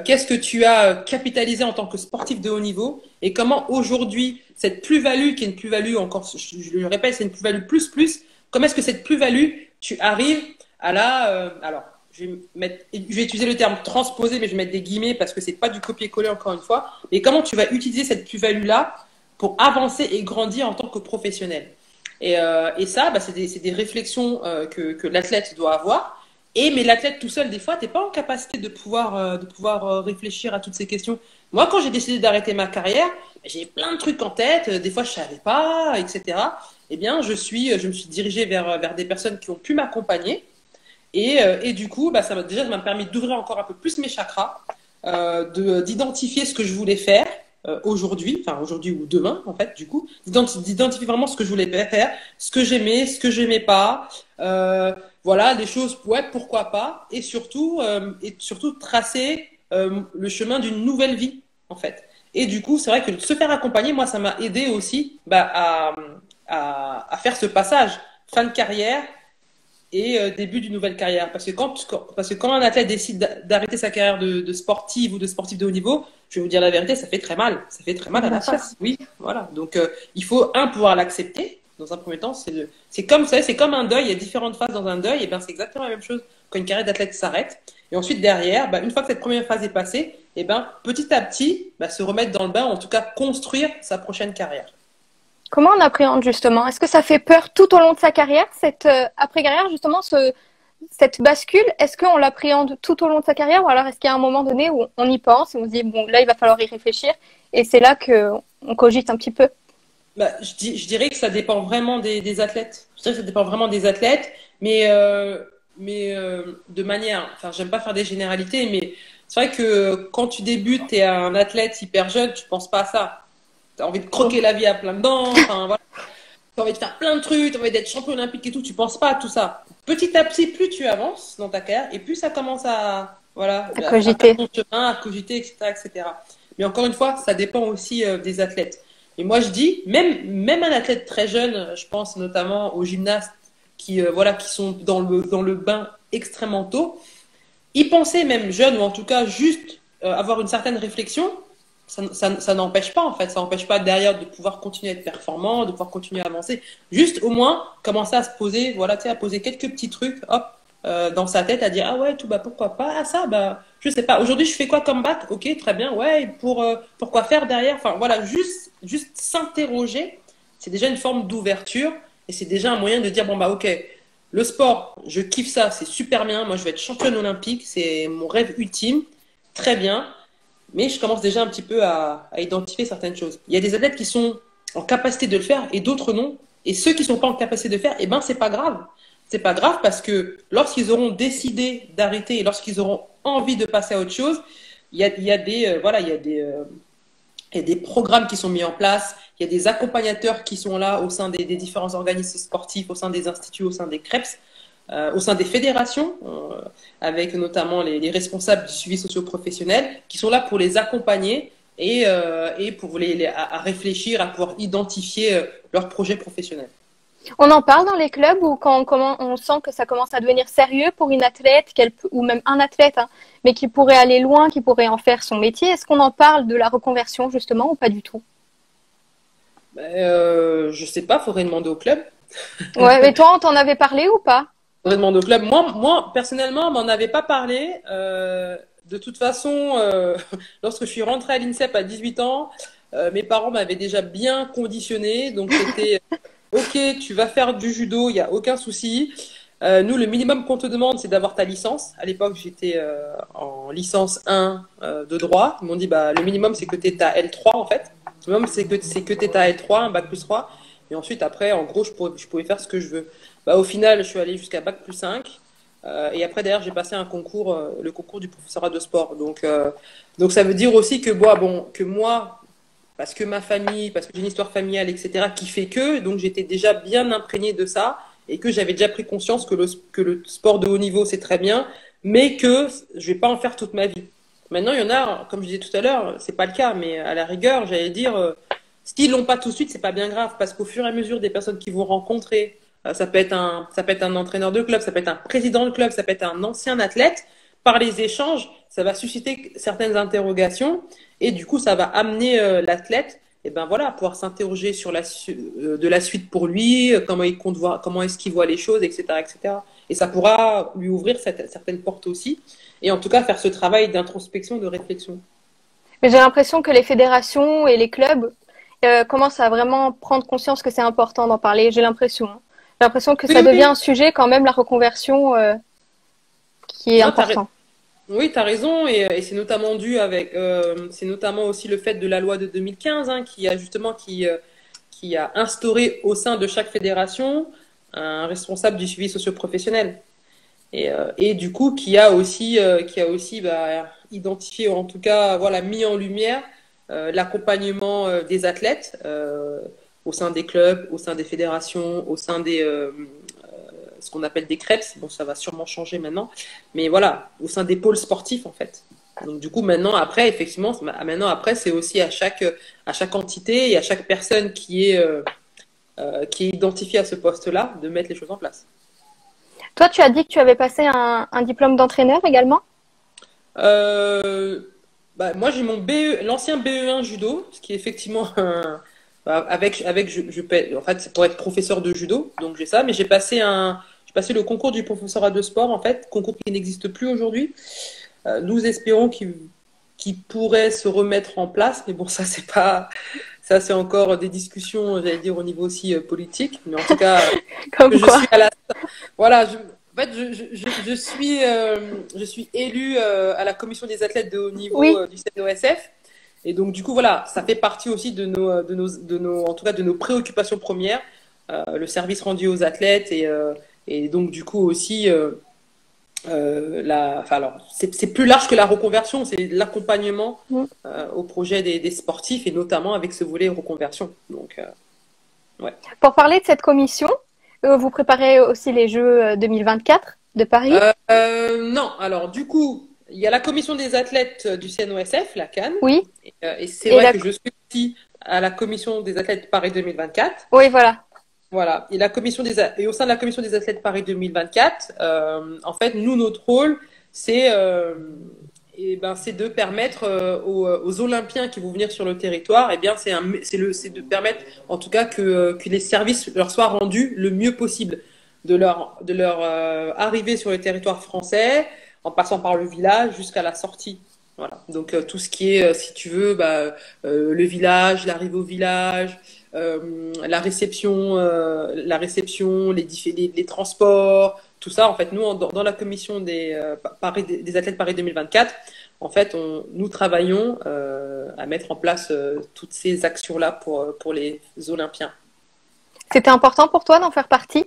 Speaker 2: Qu'est-ce que tu as capitalisé en tant que sportif de haut niveau? Et comment aujourd'hui, cette plus-value, qui est une plus-value encore, je le répète, c'est une plus-value plus, comment est-ce que cette plus-value, tu arrives à alors, je vais utiliser le terme transposer, mais je vais mettre des guillemets parce que c'est pas du copier-coller encore une fois. Mais comment tu vas utiliser cette plus-value-là pour avancer et grandir en tant que professionnel. Et ça, bah, c'est des réflexions que l'athlète doit avoir. Mais l'athlète tout seul, des fois, tu n'es pas en capacité de pouvoir réfléchir à toutes ces questions. Moi, quand j'ai décidé d'arrêter ma carrière, j'ai plein de trucs en tête. Des fois, je ne savais pas, etc. Eh bien, je me suis dirigée vers des personnes qui ont pu m'accompagner. Et du coup, bah, ça m'a permis d'ouvrir encore un peu plus mes chakras, d'identifier ce que je voulais faire aujourd'hui ou demain, en fait, du coup, d'identifier vraiment ce que je voulais faire, ce que j'aimais pas, voilà, des choses, ouais, pourquoi pas, et surtout tracer le chemin d'une nouvelle vie, en fait. Et du coup, c'est vrai que se faire accompagner, moi, ça m'a aidé aussi bah, à faire ce passage fin de carrière et début d'une nouvelle carrière. Parce que quand un athlète décide d'arrêter sa carrière de sportive ou de sportif de haut niveau, je vais vous dire la vérité, ça fait très mal. Ça fait très mal à la face. Oui, voilà. Donc, il faut, pouvoir l'accepter. Dans un premier temps, c'est comme ça, c'est comme un deuil. Il y a différentes phases dans un deuil. Et bien, c'est exactement la même chose quand une carrière d'athlète s'arrête. Et ensuite, derrière, bah, une fois que cette première phase est passée, et ben, petit à petit, bah, se remettre dans le bain, en tout cas, construire sa prochaine carrière.
Speaker 1: Comment on appréhende justement? Est-ce que ça fait peur tout au long de sa carrière, cette après-carrière, justement, cette bascule? Est-ce qu'on l'appréhende tout au long de sa carrière ou alors est-ce qu'il y a un moment donné où on y pense et on se dit, bon, là, il va falloir y réfléchir et c'est là qu'on cogite un petit peu?
Speaker 2: Bah, je dirais que ça dépend vraiment des athlètes. Je dirais que ça dépend vraiment des athlètes, mais de manière, enfin, j'aime pas faire des généralités, mais c'est vrai que quand tu débutes, et un athlète hyper jeune, tu penses pas à ça. Tu as envie de croquer la vie à plein dents, enfin, voilà. Tu as envie de faire plein de trucs, tu as envie d'être champion olympique et tout, tu penses pas à tout ça. Petit à petit, plus tu avances dans ta carrière, et plus ça commence voilà,
Speaker 1: À cogiter.
Speaker 2: faire ton chemin, à cogiter, etc., etc. Mais encore une fois, ça dépend aussi des athlètes. Et moi, je dis, même un athlète très jeune, je pense notamment aux gymnastes qui sont dans le bain extrêmement tôt, y penser même jeune, ou en tout cas juste avoir une certaine réflexion, ça n'empêche pas en fait, ça n'empêche pas derrière de pouvoir continuer à être performant, de pouvoir continuer à avancer. Juste au moins commencer à se poser, voilà, tu sais, à poser quelques petits trucs, hop, dans sa tête, à dire ah ouais, tout bah pourquoi pas, ah ça bah je sais pas. Aujourd'hui je fais quoi comme bac? Ok, très bien, ouais, pourquoi faire derrière? Enfin voilà, juste s'interroger, c'est déjà une forme d'ouverture et c'est déjà un moyen de dire bon bah ok, le sport, je kiffe ça, c'est super bien. Moi je vais être championne olympique, c'est mon rêve ultime, très bien. Mais je commence déjà un petit peu à identifier certaines choses. Il y a des athlètes qui sont en capacité de le faire et d'autres non. Et ceux qui ne sont pas en capacité de le faire, eh ben, c'est pas grave. C'est pas grave parce que lorsqu'ils auront décidé d'arrêter et lorsqu'ils auront envie de passer à autre chose, il y a des programmes qui sont mis en place, il y a des accompagnateurs qui sont là au sein des différents organismes sportifs, au sein des instituts, au sein des CREPS, au sein des fédérations, avec notamment les responsables du suivi socio-professionnel, qui sont là pour les accompagner et pour à réfléchir, à pouvoir identifier leurs projets professionnels.
Speaker 1: On en parle dans les clubs où quand on sent que ça commence à devenir sérieux pour une athlète, ou même un athlète, hein, mais qui pourrait aller loin, qui pourrait en faire son métier. Est-ce qu'on en parle de la reconversion justement ou pas du tout?
Speaker 2: Je sais pas, faudrait demander au club.
Speaker 1: Ouais, mais toi, on t'en avait parlé ou pas?
Speaker 2: On demande au club. Moi, personnellement, on m'en avait pas parlé. De toute façon, lorsque je suis rentrée à l'INSEP à 18 ans, mes parents m'avaient déjà bien conditionné. Donc, c'était OK, tu vas faire du judo, il n'y a aucun souci. Nous, le minimum qu'on te demande, c'est d'avoir ta licence. À l'époque, j'étais en licence 1 de droit. Ils m'ont dit, bah, le minimum, c'est que tu aies ta L3, en fait. Le minimum, c'est que tu aies ta L3, un bac plus 3. Et ensuite, après, en gros, je pouvais faire ce que je veux. Bah, au final, je suis allée jusqu'à bac plus 5. Et après, d'ailleurs, j'ai passé un concours, le concours du professorat de sport. Donc ça veut dire aussi que, que moi, parce que ma famille, parce que j'ai une histoire familiale, etc., qui fait que, donc j'étais déjà bien imprégnée de ça et que j'avais déjà pris conscience que le sport de haut niveau, c'est très bien, mais que je vais pas en faire toute ma vie. Maintenant, il y en a, comme je disais tout à l'heure, c'est pas le cas, mais à la rigueur, j'allais dire, s'ils l'ont pas tout de suite, c'est pas bien grave, parce qu'au fur et à mesure des personnes qui vont rencontrer, ça peut être un entraîneur de club, ça peut être un président de club, ça peut être un ancien athlète, par les échanges, ça va susciter certaines interrogations et du coup, ça va amener l'athlète, et ben voilà, à pouvoir s'interroger sur de la suite pour lui, comment il compte voir, comment est-ce qu'il voit les choses, etc., etc. Et ça pourra lui ouvrir certaines portes aussi, et en tout cas faire ce travail d'introspection, de réflexion.
Speaker 1: Mais j'ai l'impression que les fédérations et les clubs commencent à vraiment prendre conscience que c'est important d'en parler. J'ai l'impression, hein. J'ai l'impression que
Speaker 2: Oui,
Speaker 1: ça devient
Speaker 2: oui.
Speaker 1: un sujet quand même, la reconversion, qui est
Speaker 2: Non,
Speaker 1: important.
Speaker 2: oui, tu as raison, et c'est notamment c'est notamment aussi le fait de la loi de 2015, hein, qui a instauré au sein de chaque fédération un responsable du suivi socio-professionnel. Et du coup, qui a aussi identifié, ou en tout cas, voilà, mis en lumière l'accompagnement des athlètes au sein des clubs, au sein des fédérations, au sein ce qu'on appelle des CREPS. Bon, ça va sûrement changer maintenant, mais voilà, au sein des pôles sportifs en fait. Donc du coup, maintenant, après, effectivement, c'est aussi à chaque entité et à chaque personne qui est identifiée à ce poste-là de mettre les choses en place.
Speaker 1: Toi, tu as dit que tu avais passé un diplôme d'entraîneur également?
Speaker 2: Euh, Moi, j'ai l'ancien BE1 judo, ce qui est effectivement en fait, c'est pour être professeur de judo, donc j'ai ça, mais j'ai passé le concours du professorat de sport, en fait, concours qui n'existe plus aujourd'hui. Nous espérons qu'il pourrait se remettre en place, mais bon, ça c'est encore des discussions, j'allais dire, au niveau aussi politique, mais en tout cas,
Speaker 1: Comme
Speaker 2: je
Speaker 1: quoi?
Speaker 2: suis à la, voilà, en fait, je suis élue à la commission des athlètes de haut niveau
Speaker 1: Oui.
Speaker 2: du CNOSF. Et donc, du coup, voilà, ça fait partie aussi en tout cas, de nos préoccupations premières, le service rendu aux athlètes et donc, du coup, aussi, enfin, alors, c'est plus large que la reconversion, c'est l'accompagnement
Speaker 1: Mm.
Speaker 2: au projet des sportifs et notamment avec ce volet reconversion. Donc, ouais.
Speaker 1: Pour parler de cette commission, vous préparez aussi les Jeux 2024 de Paris?
Speaker 2: Non, alors du coup, il y a la commission des athlètes du CNOSF, la CAN,
Speaker 1: Oui.
Speaker 2: et c'est
Speaker 1: Et
Speaker 2: vrai
Speaker 1: la...
Speaker 2: que je suis aussi à la commission des athlètes Paris 2024.
Speaker 1: Oui, voilà.
Speaker 2: Voilà. Et au sein de la commission des athlètes Paris 2024, en fait, nous, notre rôle, c'est c'est de permettre aux Olympiens qui vont venir sur le territoire, c'est de permettre, en tout cas, que les services leur soient rendus le mieux possible, de leur arrivée sur le territoire français, en passant par le village jusqu'à la sortie. Voilà. Donc tout ce qui est, si tu veux, le village, l'arrivée au village, la réception, les transports, tout ça. En fait, nous, dans la commission des athlètes Paris 2024, en fait, nous travaillons à mettre en place toutes ces actions-là pour les Olympiens.
Speaker 1: C'était important pour toi d'en faire partie?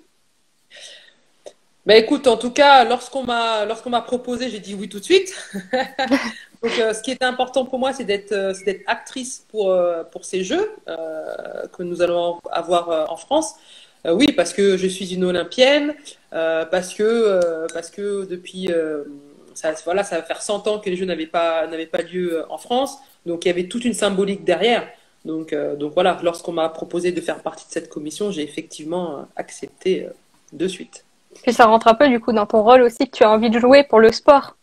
Speaker 2: Ben écoute, en tout cas, lorsqu'on m'a proposé, j'ai dit oui tout de suite. Donc, ce qui était important pour moi, c'est d'être actrice pour ces Jeux que nous allons avoir en France. Oui, parce que je suis une Olympienne, parce que depuis, voilà, ça va faire 100 ans que les Jeux n'avaient pas lieu en France. Donc, il y avait toute une symbolique derrière. Donc voilà, lorsqu'on m'a proposé de faire partie de cette commission, j'ai effectivement accepté de suite.
Speaker 1: Puis ça rentre un peu du coup dans ton rôle aussi que tu as envie de jouer pour le sport.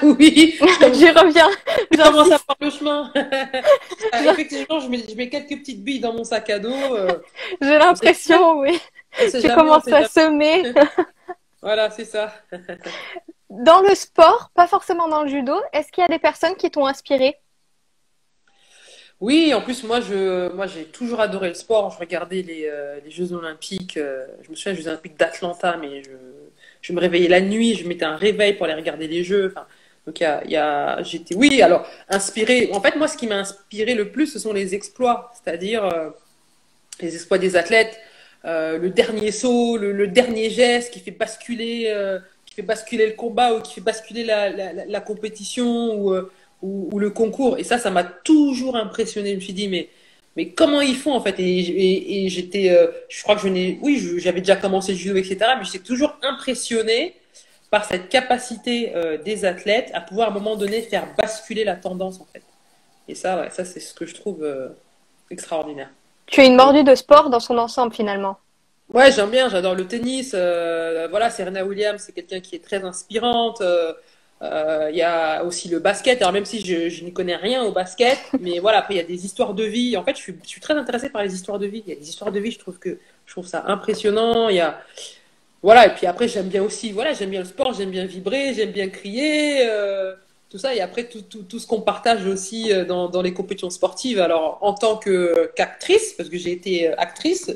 Speaker 2: Oui,
Speaker 1: J'y reviens.
Speaker 2: je commence à
Speaker 1: J'insiste.
Speaker 2: faire le chemin. Effectivement, je mets quelques petites billes dans mon sac à dos.
Speaker 1: J'ai
Speaker 2: On sait jamais,
Speaker 1: l'impression, oui.
Speaker 2: on sait
Speaker 1: Tu
Speaker 2: jamais, on
Speaker 1: commences
Speaker 2: sait
Speaker 1: à
Speaker 2: jamais.
Speaker 1: semer.
Speaker 2: Voilà, c'est ça.
Speaker 1: Dans le sport, pas forcément dans le judo, est-ce qu'il y a des personnes qui t'ont inspiré?
Speaker 2: Oui, en plus, moi, j'ai toujours adoré le sport. Je regardais les Jeux Olympiques. Je me souviens des Jeux Olympiques d'Atlanta, mais je me réveillais la nuit. Je mettais un réveil pour aller regarder les Jeux. Enfin, donc, j'étais, oui, alors, inspiré. En fait, moi, ce qui m'a inspiré le plus, ce sont les exploits. C'est-à-dire, les exploits des athlètes, le dernier saut, le dernier geste qui fait basculer le combat ou qui fait basculer la compétition ou le concours. Et ça m'a toujours impressionné. Je me suis dit, mais comment ils font en fait? Et j'étais, je crois que j'avais déjà commencé le judo, etc. Mais j'étais toujours impressionné par cette capacité des athlètes à pouvoir à un moment donné faire basculer la tendance en fait. Et ça, ouais, ça c'est ce que je trouve extraordinaire.
Speaker 1: Tu es une mordue de sport dans son ensemble finalement.
Speaker 2: Ouais, j'aime bien, j'adore le tennis. Voilà, Serena Williams, c'est quelqu'un qui est très inspirante. Il y a aussi le basket. Alors même si je n'y connais rien au basket, mais voilà, après il y a des histoires de vie. En fait, je suis très intéressée par les histoires de vie. Il y a des histoires de vie, je trouve ça impressionnant. Voilà, et puis après j'aime bien aussi, voilà, j'aime bien le sport, j'aime bien vibrer, j'aime bien crier, tout ça. Et après tout ce qu'on partage aussi dans les compétitions sportives. Alors en tant qu'actrice, parce que j'ai été actrice.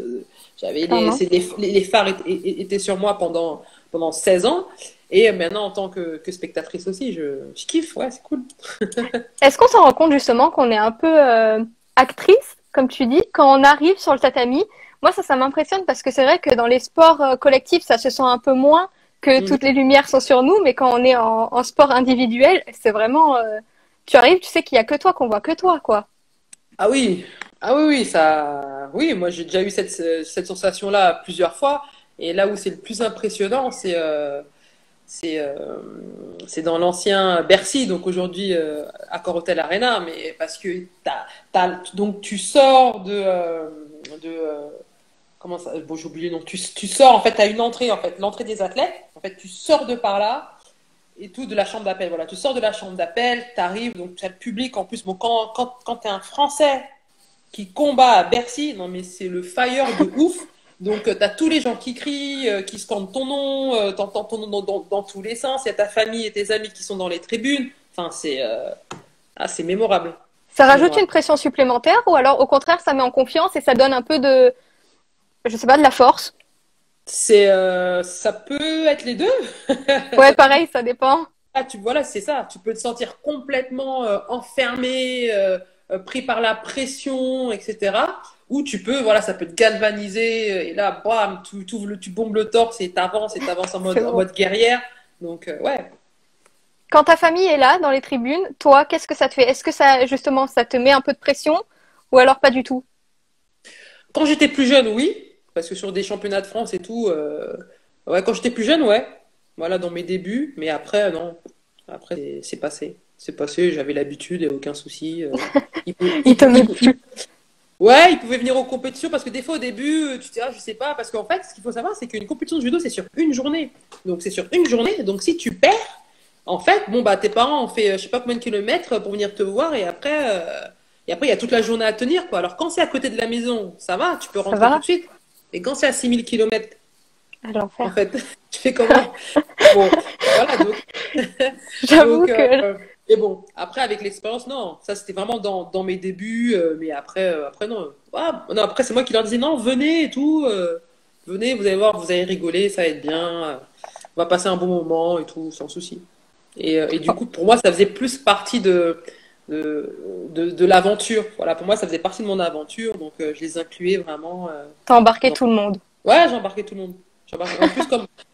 Speaker 1: Clairement.
Speaker 2: Les phares étaient sur moi pendant 16 ans. Et maintenant, en tant que spectatrice aussi, je kiffe, ouais, c'est cool.
Speaker 1: Est-ce qu'on s'en rend compte justement qu'on est un peu actrice, comme tu dis, quand on arrive sur le tatami? Moi, ça m'impressionne parce que c'est vrai que dans les sports collectifs, ça se sent un peu moins que
Speaker 2: Mhm.
Speaker 1: toutes les lumières sont sur nous, mais quand on est en sport individuel, c'est vraiment, tu arrives, tu sais qu'il y a que toi, qu'on voit que toi, quoi.
Speaker 2: Ah oui, ah oui, oui, ça, oui, moi j'ai déjà eu cette sensation-là plusieurs fois. Et là où c'est le plus impressionnant, c'est euh, c'est dans l'ancien Bercy, donc aujourd'hui Accor Hotel Arena, mais parce que donc tu sors comment ça, bon j'ai oublié, donc tu sors en fait à une entrée en fait, l'entrée des athlètes, en fait tu sors de par là et tout de la chambre d'appel, voilà, tu sors de la chambre d'appel, t'arrives, donc tu as le public en plus, bon quand t'es un Français qui combat à Bercy, non mais c'est le fire de ouf. Donc tu as tous les gens qui crient, qui scandent ton nom, t'entends ton nom dans tous les sens, il y a ta famille et tes amis qui sont dans les tribunes. Enfin c'est mémorable.
Speaker 1: Ça
Speaker 2: C'est
Speaker 1: rajoute
Speaker 2: mémorable.
Speaker 1: une pression supplémentaire ou alors au contraire, ça met en confiance et ça donne un peu de, je sais pas, de la force.
Speaker 2: Ça peut être les deux.
Speaker 1: Ouais,
Speaker 2: Ça peut
Speaker 1: pareil, ça dépend.
Speaker 2: voilà, c'est ça. Tu peux te sentir complètement enfermé, pris par la pression, etc. Ou tu peux, voilà, ça peut te galvaniser. Et là, bam, tu bombes le torse et t'avances
Speaker 1: C'est
Speaker 2: en
Speaker 1: beau.
Speaker 2: mode guerrière. Donc, ouais.
Speaker 1: Quand ta famille est là, dans les tribunes, toi, qu'est-ce que ça te fait? Est-ce que ça, justement, ça te met un peu de pression ou alors pas du tout?
Speaker 2: Quand j'étais plus jeune, oui. Parce que sur des championnats de France et tout, ouais, quand j'étais plus jeune, ouais. Voilà, dans mes débuts. Mais après, non. Après, c'est passé. C'est passé, j'avais l'habitude et aucun souci. Il, peut-
Speaker 1: Il
Speaker 2: il,
Speaker 1: te
Speaker 2: peut-
Speaker 1: met
Speaker 2: il, il-
Speaker 1: plus.
Speaker 2: Ouais, ils pouvaient venir aux compétitions parce que des fois au début, tu te dis, ah, je sais pas, parce qu'en fait, ce qu'il faut savoir, c'est qu'une compétition de judo, c'est sur une journée. Donc c'est sur une journée. Donc si tu perds, en fait, bon bah tes parents ont fait je sais pas combien de kilomètres pour venir te voir et après il y a toute la journée à tenir quoi. Alors quand c'est à côté de la maison, ça va, tu peux
Speaker 1: Ça
Speaker 2: rentrer tout de
Speaker 1: va?
Speaker 2: suite. Et quand c'est à 6 000 kilomètres,
Speaker 1: À
Speaker 2: en
Speaker 1: l'enfer.
Speaker 2: fait, tu fais comment? Bon, voilà donc
Speaker 1: J'avoue
Speaker 2: donc,
Speaker 1: que
Speaker 2: et bon, après, avec l'expérience, non, ça c'était vraiment dans mes débuts, mais après non. Ah, non, après, c'est moi qui leur disais, non, venez et tout, venez, vous allez voir, vous allez rigoler, ça va être bien, on va passer un bon moment et tout, sans souci. Et du coup, pour moi, ça faisait plus partie de l'aventure. Voilà, pour moi, ça faisait partie de mon aventure, donc je les incluais vraiment.
Speaker 1: t'as embarqué
Speaker 2: Dans-
Speaker 1: tout le monde.
Speaker 2: Ouais, j'ai embarqué tout le monde. En plus,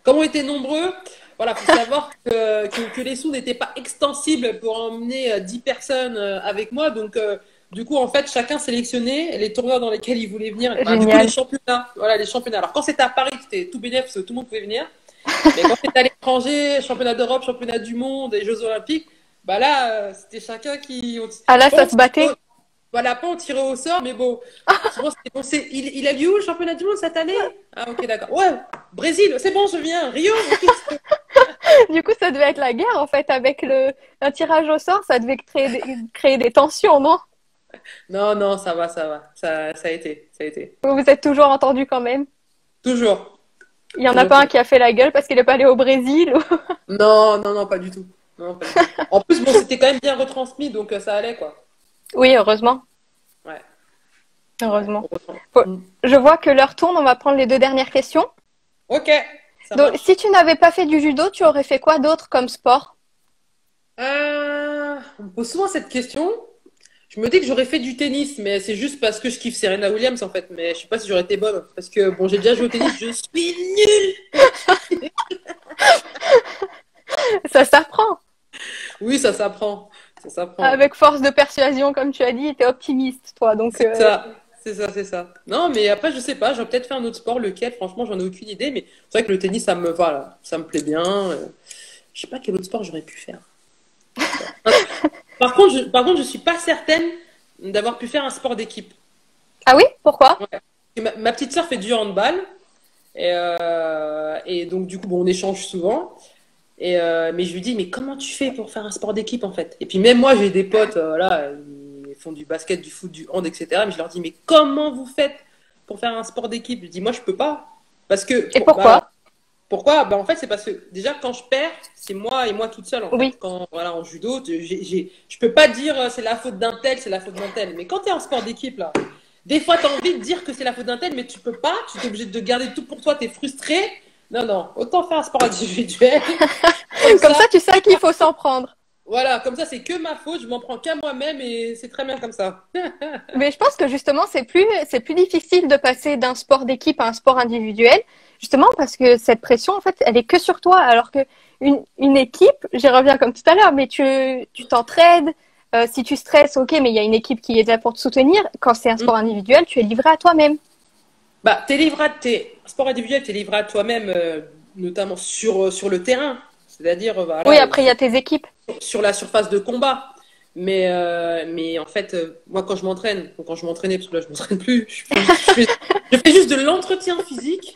Speaker 2: comme on était nombreux, voilà, faut savoir que les sous n'étaient pas extensibles pour emmener 10 personnes avec moi. Donc, du coup, en fait, chacun sélectionnait les tournois dans lesquels il voulait venir. Bah, du coup, les
Speaker 1: Génial.
Speaker 2: championnats. Voilà, les championnats. Alors, quand c'était à Paris, c'était tout bénéf, parce que tout le monde pouvait venir. Mais quand c'était à l'étranger, championnat d'Europe, championnat du monde et Jeux Olympiques, bah là, c'était chacun qui.
Speaker 1: Ah là,
Speaker 2: Bon,
Speaker 1: ça se battait.
Speaker 2: voilà, pas on tirait au sort, mais bon. Souvent, c'était bon, il a lieu où le championnat du monde cette année? Ah, ok, d'accord. Ouais, Brésil, c'est bon, je viens. Rio, ok.
Speaker 1: Du coup, ça devait être la guerre, en fait, avec un tirage au sort, ça devait créer des tensions, non?
Speaker 2: Non, non, ça va, ça va. Ça a été, ça a été.
Speaker 1: Vous vous êtes toujours entendus quand même?
Speaker 2: Toujours,
Speaker 1: Il y en a
Speaker 2: toujours,
Speaker 1: pas un
Speaker 2: toujours.
Speaker 1: qui a fait la gueule parce qu'il est pas allé au Brésil?
Speaker 2: Non, non, non, pas du tout. Non, pas du tout. En plus, bon, c'était quand même bien retransmis, donc ça allait, quoi.
Speaker 1: Oui, heureusement.
Speaker 2: Ouais, ouais,
Speaker 1: Heureusement.
Speaker 2: heureusement.
Speaker 1: Bon,
Speaker 2: Mm.
Speaker 1: je vois que l'heure tourne, on va prendre les deux dernières questions.
Speaker 2: Ok, ça
Speaker 1: Donc,
Speaker 2: marche.
Speaker 1: si tu n'avais pas fait du judo, tu aurais fait quoi d'autre comme sport?
Speaker 2: On me pose souvent cette question. Je me dis que j'aurais fait du tennis, mais c'est juste parce que je kiffe Serena Williams, en fait. Mais je sais pas si j'aurais été bonne. Parce que, bon, j'ai déjà joué au tennis, je suis nulle.
Speaker 1: Ça s'apprend.
Speaker 2: Oui, ça s'apprend. Ça s'apprend.
Speaker 1: Avec force de persuasion, comme tu as dit, tu es optimiste, toi. Donc,
Speaker 2: C'est ça. C'est ça, c'est ça. Non, mais après, je sais pas, j'aurais peut-être fait un autre sport, lequel, franchement, j'en ai aucune idée, mais c'est vrai que le tennis, voilà, ça me plaît bien. Je sais pas quel autre sport j'aurais pu faire. Par contre, je suis pas certaine d'avoir pu faire un sport d'équipe.
Speaker 1: ah oui? Pourquoi?
Speaker 2: Ouais. Ma petite sœur fait du handball, et donc, du coup, bon, on échange souvent. Mais je lui dis, mais comment tu fais pour faire un sport d'équipe en fait? Et puis même moi, j'ai des potes, là, ils font du basket, du foot, du hand, etc. Mais je leur dis, mais comment vous faites pour faire un sport d'équipe? Je dis, moi, je peux pas. Parce que,
Speaker 1: Et
Speaker 2: bah,
Speaker 1: pourquoi?
Speaker 2: pourquoi? Bah, en fait, c'est parce que déjà, quand je perds, c'est moi et moi toute seule en
Speaker 1: Oui.
Speaker 2: fait. Quand, voilà, en judo, je peux pas dire c'est la faute d'un tel, c'est la faute d'un tel. Mais quand tu es en sport d'équipe, là, des fois, tu as envie de dire que c'est la faute d'un tel, mais tu peux pas. Tu es obligé de garder tout pour toi, tu es frustré. Non, non, autant faire un sport individuel. Comme
Speaker 1: Comme
Speaker 2: ça,
Speaker 1: ça, tu sais qu'il faut s'en prendre.
Speaker 2: voilà, comme ça, c'est que ma faute, je m'en prends qu'à moi-même et c'est très bien comme ça.
Speaker 1: Mais je pense que justement, c'est plus difficile de passer d'un sport d'équipe à un sport individuel, justement parce que cette pression, en fait, elle est que sur toi, alors que une équipe, j'y reviens comme tout à l'heure, mais tu t'entraides, si tu stresses, ok, mais il y a une équipe qui est là pour te soutenir. Quand c'est un sport individuel, tu es livré à toi-même.
Speaker 2: Bah, tes sports individuels, t'es livré à toi-même, notamment sur le terrain, c'est-à-dire
Speaker 1: Oui,
Speaker 2: voilà,
Speaker 1: après, il y a tes équipes.
Speaker 2: sur la surface de combat. Mais en fait, moi, quand je m'entraîne, ou quand je m'entraînais, parce que là, je m'entraîne plus, je fais juste de l'entretien physique.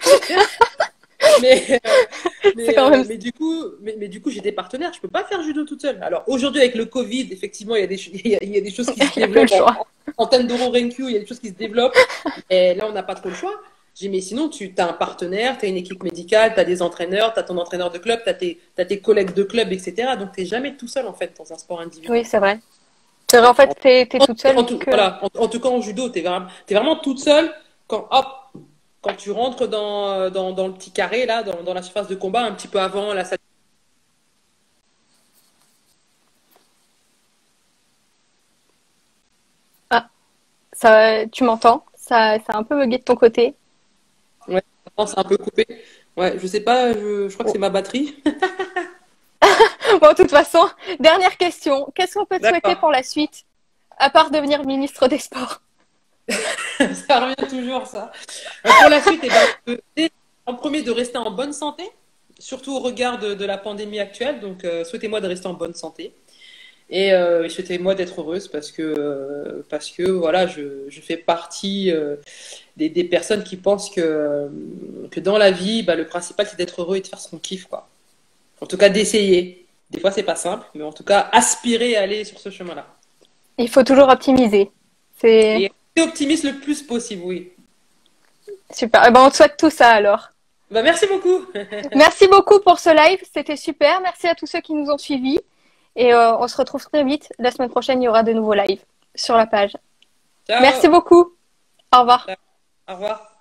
Speaker 2: Mais,
Speaker 1: C'est quand même.
Speaker 2: mais du coup, j'ai des partenaires. Je peux pas faire judo toute seule. Alors aujourd'hui, avec le Covid, effectivement, il y a il y a des choses qui se
Speaker 1: Il n'y a plus le
Speaker 2: développent
Speaker 1: choix.
Speaker 2: en Tendoro Renkyu. Il y a des choses qui se développent. Et là, on n'a pas trop le choix. J'ai dit, mais sinon, tu as un partenaire, tu as une équipe médicale, tu as des entraîneurs, tu as ton entraîneur de club, t'as tes collègues de club, etc. Donc, tu n'es jamais tout seul, en fait, dans un sport individuel.
Speaker 1: Oui, c'est vrai. C'est vrai, en fait, t'es toute seule que.
Speaker 2: Voilà, en tout cas, en judo, t'es vraiment toute seule quand, hop, quand tu rentres dans le petit carré, là, dans la surface de combat, un petit peu avant la salle.
Speaker 1: Ah, ça, tu m'entends? Ça a un peu bugué de ton côté.
Speaker 2: Ouais, c'est un peu coupé. Ouais, je sais pas, je crois que c'est ma batterie.
Speaker 1: Bon, de toute façon, dernière question. Qu'est-ce qu'on peut te souhaiter
Speaker 2: D'accord.
Speaker 1: pour la suite, à part devenir ministre des Sports?
Speaker 2: Ça revient toujours, ça. Pour la suite, eh ben, en premier, de rester en bonne santé, surtout au regard de la pandémie actuelle. Donc, souhaitez-moi de rester en bonne santé. Et souhaitez-moi d'être heureuse parce que voilà, je fais partie des personnes qui pensent que dans la vie, bah, le principal, c'est d'être heureux et de faire ce qu'on kiffe, quoi. En tout cas, d'essayer. Des fois, c'est pas simple, mais en tout cas, aspirer à aller sur ce chemin-là.
Speaker 1: Il faut toujours optimiser. C'est
Speaker 2: Et être optimiste le plus possible, oui.
Speaker 1: super. Eh ben, on te souhaite tout ça alors.
Speaker 2: Bah, merci beaucoup.
Speaker 1: Merci beaucoup pour ce live. C'était super. Merci à tous ceux qui nous ont suivis. Et on se retrouve très vite. La semaine prochaine, il y aura de nouveaux lives sur la page. Merci
Speaker 2: Ciao.
Speaker 1: beaucoup. Au revoir.
Speaker 2: Au revoir.